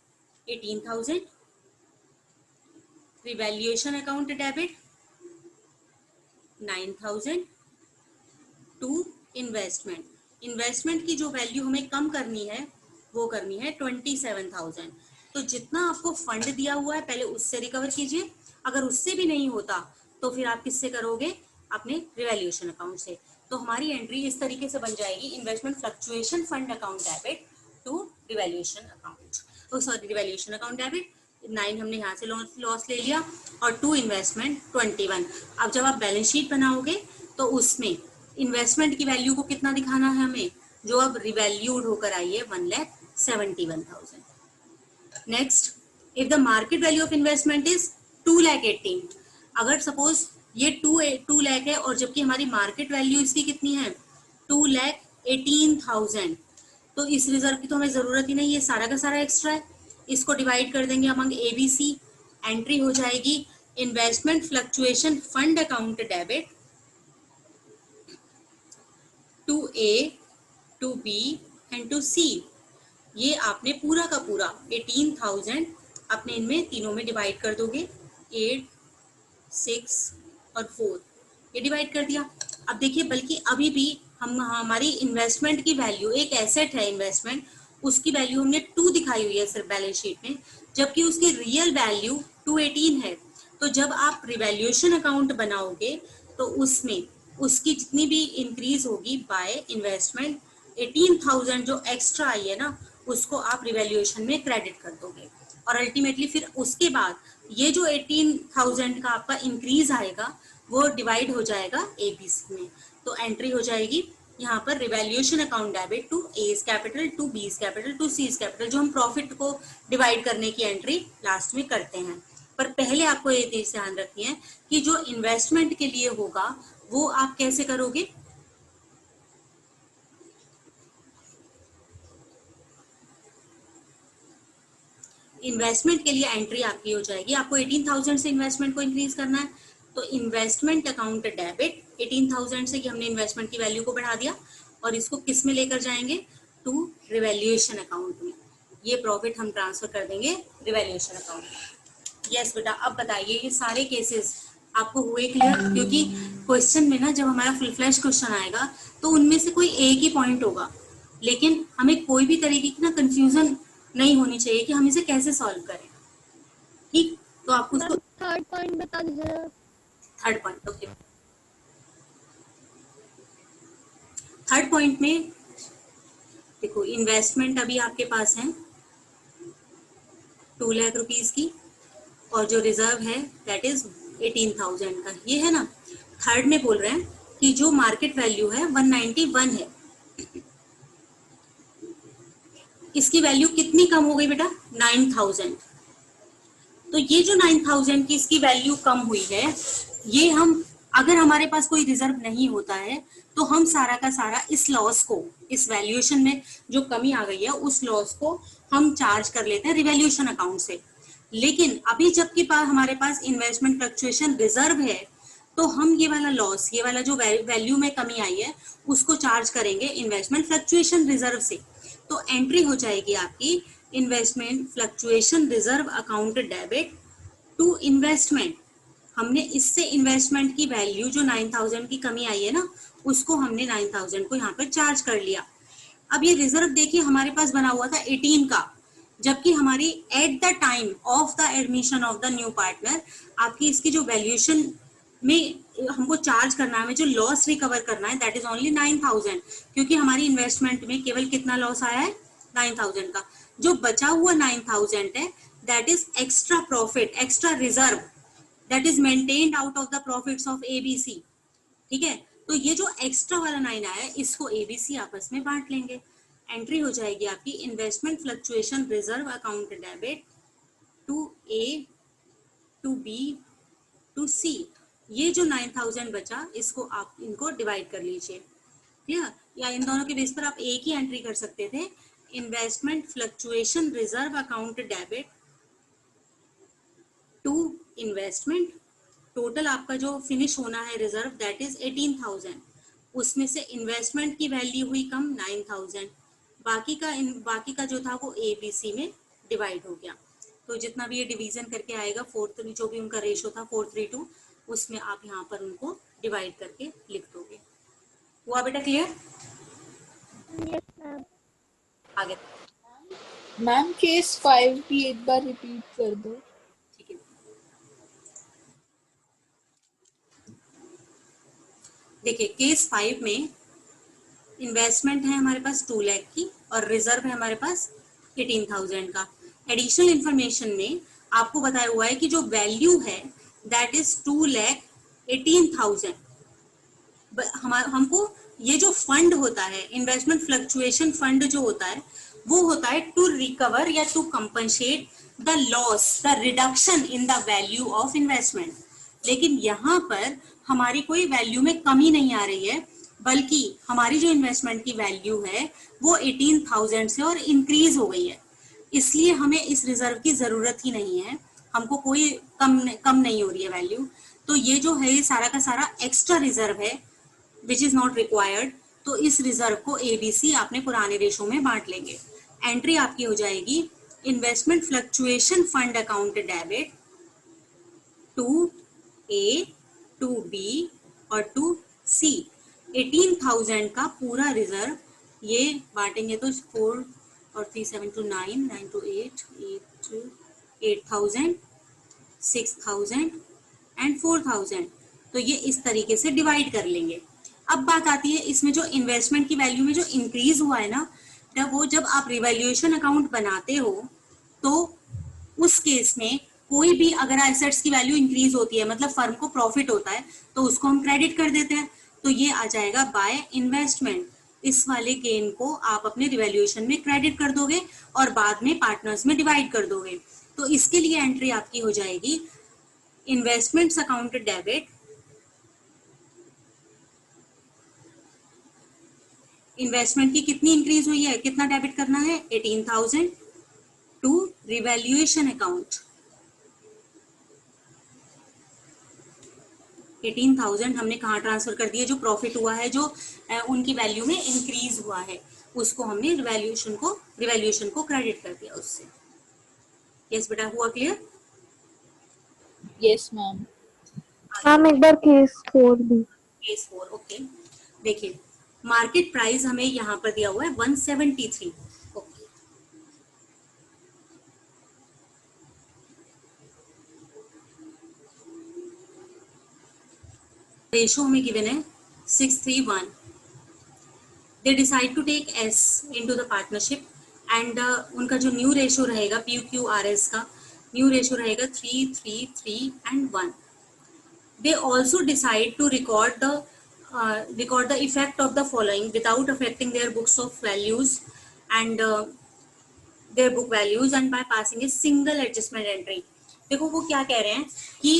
18,000, revaluation account debit 9,000 to investment. Investment की जो वैल्यू हमें कम करनी है वो करनी है 27,000। तो जितना आपको फंड दिया हुआ है पहले उससे रिकवर कीजिए, अगर उससे भी नहीं होता तो फिर आप किससे करोगे, अपने रिवैल्यूएशन अकाउंट से। तो हमारी एंट्री इस तरीके से बन जाएगी, investment fluctuation fund account debit to revaluation account, sorry revaluation account debit 9 हमने यहाँ से लॉस ले लिया, और टू इन्वेस्टमेंट 21। अब जब आप बैलेंस शीट बनाओगे तो उसमें इन्वेस्टमेंट की वैल्यू को कितना दिखाना है हमें, जो अब रिवैल्यूड होकर आई है 1,71,000। Next, if the market value of investment is 2,18,000, अगर सपोज ये 2 लाख है और जबकि हमारी मार्केट वैल्यू इसकी कितनी है 2,18,000, तो इस रिजर्व की तो हमें जरूरत ही नहीं है, सारा का सारा एक्स्ट्रा है, इसको डिवाइड कर देंगे अमंग एबीसी, एंट्री हो जाएगी investment fluctuation fund account debit to A to B and to C. ये आपने पूरा का पूरा 18,000 अपने इनमें तीनों में डिवाइड कर दोगे, 8, 6 और 4, ये डिवाइड कर दिया। अब देखिए, बल्कि अभी भी हम हमारी इन्वेस्टमेंट की वैल्यू, एक एसेट है इन्वेस्टमेंट, उसकी वैल्यू हमने 2 दिखाई हुई है सिर्फ बैलेंस शीट में, जबकि उसकी रियल वैल्यू 218 है। तो जब आप रिवैल्यूएशन अकाउंट बनाओगे तो उसमें उसकी जितनी भी इंक्रीज होगी बाय इन्वेस्टमेंट 18,000 जो एक्स्ट्रा आई है ना उसको आप रिवैल्यूएशन में क्रेडिट कर दोगे, और अल्टीमेटली फिर उसके बाद ये जो 18,000 का आपका इंक्रीज आएगा वो डिवाइड हो जाएगा एबीसी में। तो एंट्री हो जाएगी यहाँ पर revaluation account debit to A's capital to B's capital to C's capital, जो हम प्रॉफिट को डिवाइड करने की एंट्री लास्ट में करते हैं। पर पहले आपको ये चीज ध्यान रखनी है कि जो इन्वेस्टमेंट के लिए होगा वो आप कैसे करोगे, इन्वेस्टमेंट के लिए एंट्री आपकी हो जाएगी, आपको 18,000 से इन्वेस्टमेंट को इंक्रीज करना है, तो इन्वेस्टमेंट अकाउंट डेबिट 18,000 से कि हमने इन्वेस्टमेंट की वैल्यू को बढ़ा दिया और इसको किस में लेकर जाएंगे, टू रिवैल्यूएशन अकाउंट में। ये प्रॉफिट हम ट्रांसफर कर देंगे रिवैल्यूएशन अकाउंट में। यस बेटा, अब बताइए ये सारे केसेस आपको हुए क्लियर, क्योंकि क्वेश्चन में ना जब हमारा फुल फ्लैश क्वेश्चन आएगा तो उनमें से कोई एक ही पॉइंट होगा, लेकिन हमें कोई भी तरीके की ना कंफ्यूजन नहीं होनी चाहिए कि हम इसे कैसे सॉल्व करें। ठीक, तो आपको उसको थर्ड पॉइंट बता दीजिए। Third point, okay. Third point में देखो, इन्वेस्टमेंट अभी आपके पास है 2 लाख रुपीस की, और जो रिजर्व है दैट इज 18,000 का, ये है ना। थर्ड में बोल रहे हैं कि जो मार्केट वैल्यू है 191 है, इसकी वैल्यू कितनी कम हो गई बेटा, 9000। तो ये जो 9000 की इसकी वैल्यू कम हुई है, ये हम, अगर हमारे पास कोई रिजर्व नहीं होता है तो हम सारा का सारा इस लॉस को, इस वैल्यूएशन में जो कमी आ गई है उस लॉस को हम चार्ज कर लेते हैं रिवैल्यूएशन अकाउंट से। लेकिन अभी जबकि हमारे पास इन्वेस्टमेंट फ्लक्चुएशन रिजर्व है, तो हम ये वाला लॉस, ये वाला जो वैल्यू में कमी आई है उसको चार्ज करेंगे इन्वेस्टमेंट फ्लक्चुएशन रिजर्व से। तो एंट्री हो जाएगी आपकी investment fluctuation reserve account debit to investment. हमने इससे इन्वेस्टमेंट की वैल्यू जो 9000 की कमी आई है ना, उसको हमने 9000 को यहाँ पर चार्ज कर लिया। अब ये रिजर्व देखिए हमारे पास बना हुआ था 18 का, जबकि हमारी eight the time of the admission of the new partner आपकी इसकी जो वैल्यूएशन में हमको चार्ज करना है, जो लॉस रिकवर करना है, दैट इज ओनली 9000, क्योंकि हमारी इन्वेस्टमेंट में केवल कितना लॉस आया है, 9000 का। जो बचा हुआ 9000 है, that is extra profit, extra reserve, that is maintained out of the profits of ABC. ठीक है, तो ये जो एक्स्ट्रा वाला 9 आया है इसको एबीसी आपस में बांट लेंगे। एंट्री हो जाएगी आपकी investment fluctuation reserve account debit to A to B to C. ये जो 9000 बचा इसको आप इनको डिवाइड कर लीजिए, क्लियर? या इन दोनों के बेस पर आप एक ही एंट्री कर सकते थे, investment fluctuation reserve account debit to investment. Total आपका जो फिनिश होना है रिजर्व दैट इज 18000, उसमें से इन्वेस्टमेंट की वैल्यू हुई कम 9000, बाकी का जो था वो एबीसी में डिवाइड हो गया। तो जितना भी ये डिवीजन करके आएगा 4 जो भी उनका रेशो था 4:3, उसमें आप यहाँ पर उनको डिवाइड करके लिख दोगे। हुआ बेटा क्लियर? Yes ma'am. आगे मैम केस 5 भी एक बार रिपीट कर दो। ठीक है, देखिए केस 5 में इन्वेस्टमेंट है हमारे पास 2 लाख की और रिजर्व है हमारे पास 18000 का। एडिशनल इंफॉर्मेशन में आपको बताया हुआ है कि जो वैल्यू है दैट इज 2,18,000। हमको ये जो फंड होता है, इन्वेस्टमेंट फ्लक्चुएशन फंड जो होता है, वो होता है टू रिकवर या to compensate the loss, the reduction in the value of investment. लेकिन यहाँ पर हमारी कोई वैल्यू में कमी नहीं आ रही है, बल्कि हमारी जो इन्वेस्टमेंट की वैल्यू है वो 18,000 से और इंक्रीज हो गई है, इसलिए हमें इस रिजर्व की जरूरत ही नहीं है, हमको कोई कम नहीं हो रही है वैल्यू। तो ये जो है ये सारा का सारा एक्स्ट्रा रिजर्व है विच इज नॉट रिक्वायर्ड। तो इस रिजर्व को एबीसी आपने पुराने रेशो में बांट लेंगे। एंट्री आपकी हो जाएगी investment fluctuation fund account debit to A to B और टू सी। 18,000 का पूरा रिजर्व ये बांटेंगे तो 4 और 3 7 to 9 9 to 8 8,000 6,000 एंड 4,000। तो ये इस तरीके से डिवाइड कर लेंगे। अब बात आती है इसमें जो इन्वेस्टमेंट की वैल्यू में जो इंक्रीज हुआ है ना, वो जब आप रिवैल्यूएशन अकाउंट बनाते हो तो उस केस में कोई भी अगर एसेट्स की वैल्यू इंक्रीज होती है, मतलब फर्म को प्रॉफिट होता है, तो उसको हम क्रेडिट कर देते हैं। तो ये आ जाएगा बाय इन्वेस्टमेंट। इस वाले गेन को आप अपने रिवैल्यूएशन में क्रेडिट कर दोगे और बाद में पार्टनर्स में डिवाइड कर दोगे। तो इसके लिए एंट्री आपकी हो जाएगी इन्वेस्टमेंट्स अकाउंट डेबिट इन्वेस्टमेंट की कितनी इंक्रीज हुई है, कितना डेबिट करना है, 18,000 टू रिवैल्यूएशन अकाउंट। 18,000 हमने कहाँ ट्रांसफर कर दिया, जो प्रॉफिट हुआ है, जो उनकी वैल्यू में इंक्रीज हुआ है, उसको हमने रिवैल्यूएशन को क्रेडिट कर दिया उससे। यस बेटा, हुआ क्लियर? Yes ma'am. मैम एक बार केस 4 भी। Case 4 okay. देखिए मार्केट प्राइस हमें यहाँ पर दिया हुआ है 173। ओके, रेशो हमें गिवन है 6:3:1। They decide to take S into the partnership and उनका जो न्यू रेशो रहेगा PQRS का न्यू रेशो रहेगा 3:3:3 and 1। They also decide to record the effect of the following without affecting their books of values and their book values and by passing a single adjustment entry. देखो वो क्या कह रहे हैं कि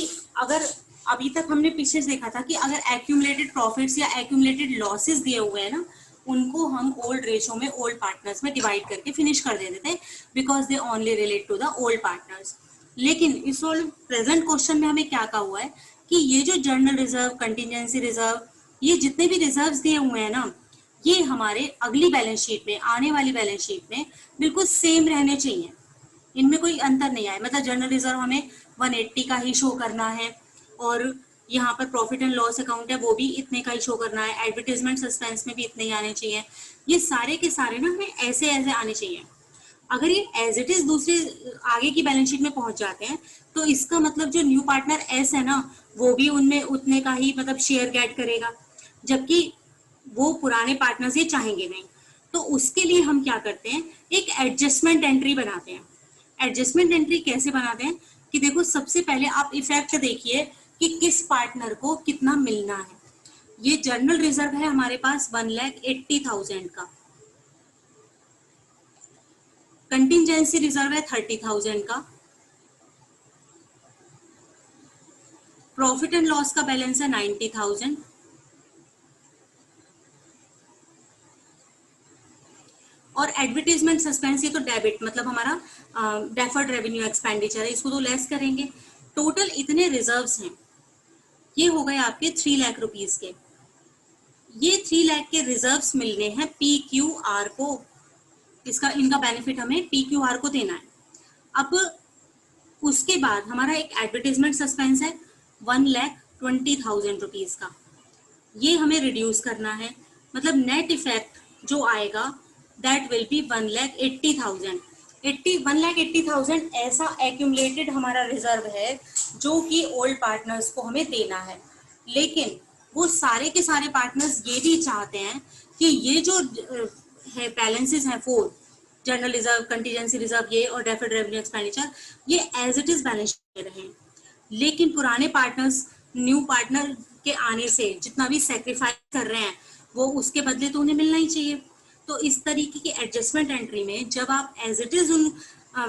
अगर अभी तक हमने पीछे देखा था कि अगर accumulated profits या accumulated losses दिए हुए हैं ना, उनको हम ओल्ड रेशो में ओल्ड पार्टनर्स में डिवाइड करके फिनिश कर देते थे because they only relate to the old partners. लेकिन इस प्रेजेंट क्वेश्चन में हमें क्या कहा हुआ है कि ये जो जर्नल रिजर्व, कंटिजेंसी रिजर्व, ये जितने भी रिजर्व्स दिए हुए हैं ना, ये हमारे अगली बैलेंस शीट में, आने वाली बैलेंस शीट में बिल्कुल सेम रहने चाहिए, इनमें कोई अंतर नहीं आए. मतलब जनरल रिजर्व हमें 180 का ही शो करना है और यहाँ पर प्रॉफिट एंड लॉस अकाउंट है वो भी इतने का ही शो करना है, एडवर्टीजमेंट सस्पेंस में भी इतने ही आने चाहिए. ये सारे के सारे ना हमें ऐसे ऐसे आने चाहिए. अगर ये एज इट इज दूसरे आगे की बैलेंस शीट में पहुंच जाते हैं तो इसका मतलब जो न्यू पार्टनर एस है ना, वो भी उनमें उतने का ही मतलब शेयर गेट करेगा, जबकि वो पुराने पार्टनर्स ये चाहेंगे नहीं. तो उसके लिए हम क्या करते हैं, एक एडजस्टमेंट एंट्री बनाते हैं. एडजस्टमेंट एंट्री कैसे बनाते हैं कि देखो सबसे पहले आप इफेक्ट देखिए कि किस पार्टनर को कितना मिलना है. ये जर्नल रिजर्व है हमारे पास 1,80,000 का, कंटिजेंसी रिजर्व है 30,000 का, प्रॉफिट एंड लॉस का बैलेंस है 90,000 और एडवर्टीजमेंट सस्पेंस ये तो डेबिट मतलब हमारा डेफर्ड रेवेन्यू एक्सपेंडिचर है, इसको तो लेस करेंगे. टोटल इतने रिजर्व्स हैं. ये हो गए आपके 3 लाख रुपीस के. ये 3 लाख के रिजर्व्स मिलने हैं PQR को, इसका इनका बेनिफिट हमें PQR को देना है. अब उसके बाद हमारा एक एडवर्टीजमेंट सस्पेंस है 1,20,000 रुपीज का, ये हमें रिड्यूस करना है. मतलब नेट इफेक्ट जो आएगा दैट विल बी 1,80,000. 1,80,000 ऐसा एक्यूमुलेटेड हमारा रिजर्व है जो कि ओल्ड पार्टनर्स को हमें देना है. लेकिन वो सारे के सारे पार्टनर्स ये भी चाहते हैं कि ये जो है बैलेंसेस हैं 4, जनरल रिजर्व, कंटीजेंसी रिजर्व ये और डेफर्ड रेवेन्यू एक्सपेंडिचर, ये as it is balance sheet में रहें. लेकिन पुराने पार्टनर्स न्यू पार्टनर के आने से जितना भी सेक्रीफाइस कर रहे हैं वो उसके बदले तो उन्हें मिलना ही चाहिए. तो इस तरीके की एडजस्टमेंट एंट्री में जब आप एज इट इज उन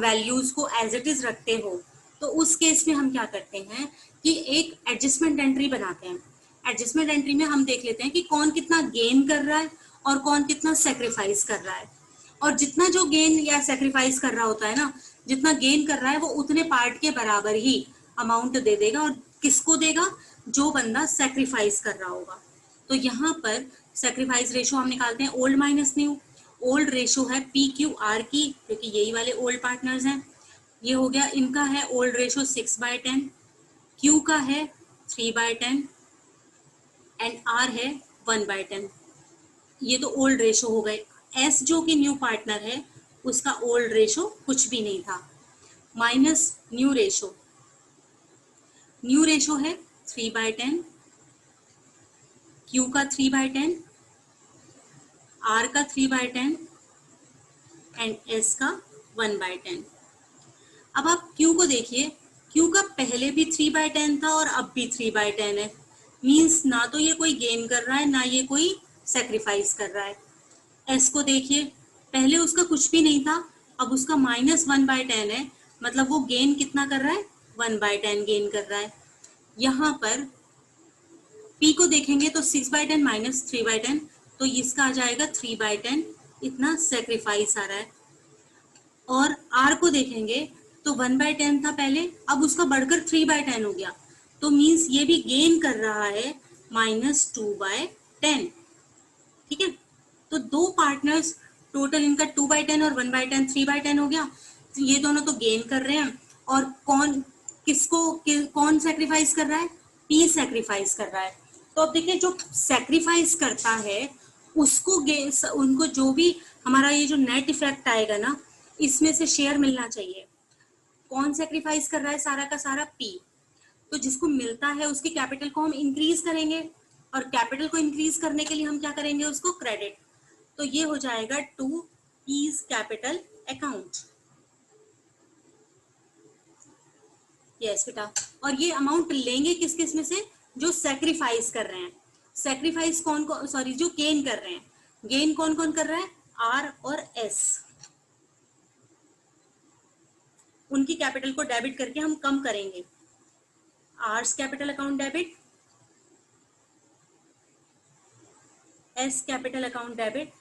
वैल्यूज को एज इट इज रखते हो तो उस केस में हम क्या करते हैं कि एक एडजस्टमेंट एंट्री बनाते हैं. एडजस्टमेंट एंट्री में हम देख लेते हैं कि कौन कितना गेन कर रहा है और कौन कितना सेक्रीफाइस कर रहा है. और जितना जो गेन या सेक्रीफाइस कर रहा होता है ना, जितना गेन कर रहा है वो उतने पार्ट के बराबर ही अमाउंट दे देगा. और किसको देगा, जो बंदा सेक्रीफाइस कर रहा होगा. तो यहाँ पर सेक्रीफाइस रेशो हम निकालते हैं old minus new. Old ratio है PQR की, क्योंकि यही वाले ओल्ड पार्टनर्स हैं. ये हो गया, इनका है ओल्ड रेशो 6/10, Q का है 3/10 एंड R है 1/10. ये तो ओल्ड रेशो हो गए. S जो कि न्यू पार्टनर है उसका ओल्ड रेशो कुछ भी नहीं था, minus new ratio. New ratio है 3/10, Q का 3/10, R का 3/10 एंड S का 1/10. अब आप Q को देखिए, Q का पहले भी 3/10 था और अब भी 3/10 है. मीन्स ना तो ये कोई गेन कर रहा है ना ये कोई सेक्रीफाइस कर रहा है. S को देखिए, पहले उसका कुछ भी नहीं था, अब उसका -1/10 है, मतलब वो गेन कितना कर रहा है, 1/10 गेन कर रहा है. यहाँ पर P को देखेंगे तो 6/10 माइनस 3/10, तो इसका आ जाएगा 3/10, इतना सेक्रीफाइस आ रहा है. और R को देखेंगे तो 1/10 था पहले, अब उसका बढ़कर 3/10 हो गया, तो मीन्स ये भी गेन कर रहा है -2/10. ठीक है, तो दो पार्टनर्स टोटल इनका 2/10 और 1/10 3/10 हो गया. तो ये दोनों तो गेन कर रहे हैं और कौन सेक्रीफाइस कर रहा है, P सेक्रीफाइस कर रहा है. तो अब देखिए जो सेक्रीफाइस करता है उसको उनको जो भी हमारा ये जो नेट इफेक्ट आएगा ना, इसमें से शेयर मिलना चाहिए. कौन सेक्रीफाइस कर रहा है सारा का सारा, P. तो जिसको मिलता है उसके कैपिटल को हम इंक्रीज करेंगे और कैपिटल को इंक्रीज करने के लिए हम क्या करेंगे, उसको क्रेडिट. तो ये हो जाएगा to P's capital account. Yes बेटा, और ये अमाउंट लेंगे किस किस में से, जो सेक्रीफाइस कर रहे हैं. सेक्रीफाइस जो गेन कर रहे हैं, गेन कौन कौन कर रहा है, R और S. उनकी कैपिटल को डेबिट करके हम कम करेंगे। R's capital account debit, S capital account debit,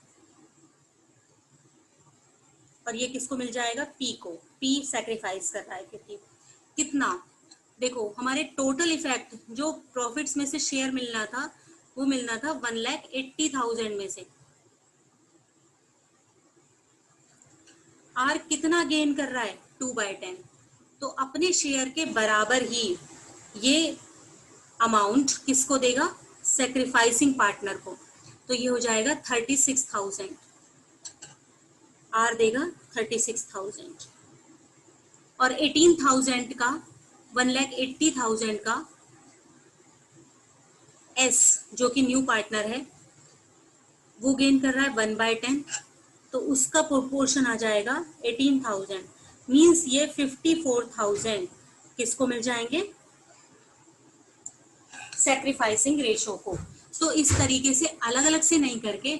और ये किसको मिल जाएगा? पी को। पी सैक्रिफाइस कर रहा है क्योंकि कितना, देखो हमारे टोटल इफेक्ट जो प्रॉफिट्स में से शेयर मिलना था वो मिलना था 1,80,000 में से। आर कितना गेन कर रहा है? 2/10। तो अपने शेयर के बराबर ही ये अमाउंट किसको देगा? सैक्रिफाइसिंग पार्टनर को। तो ये हो जाएगा 36,000। आर देगा 36,000 और 18,000 का 1,80,000 का एस जो कि न्यू पार्टनर है वो गेन कर रहा है 1/10, तो उसका प्रोपोर्शन आ जाएगा 18,000। मींस ये 54,000 किसको मिल जाएंगे? सैक्रिफाइसिंग रेशो को। तो इस तरीके से अलग अलग से नहीं करके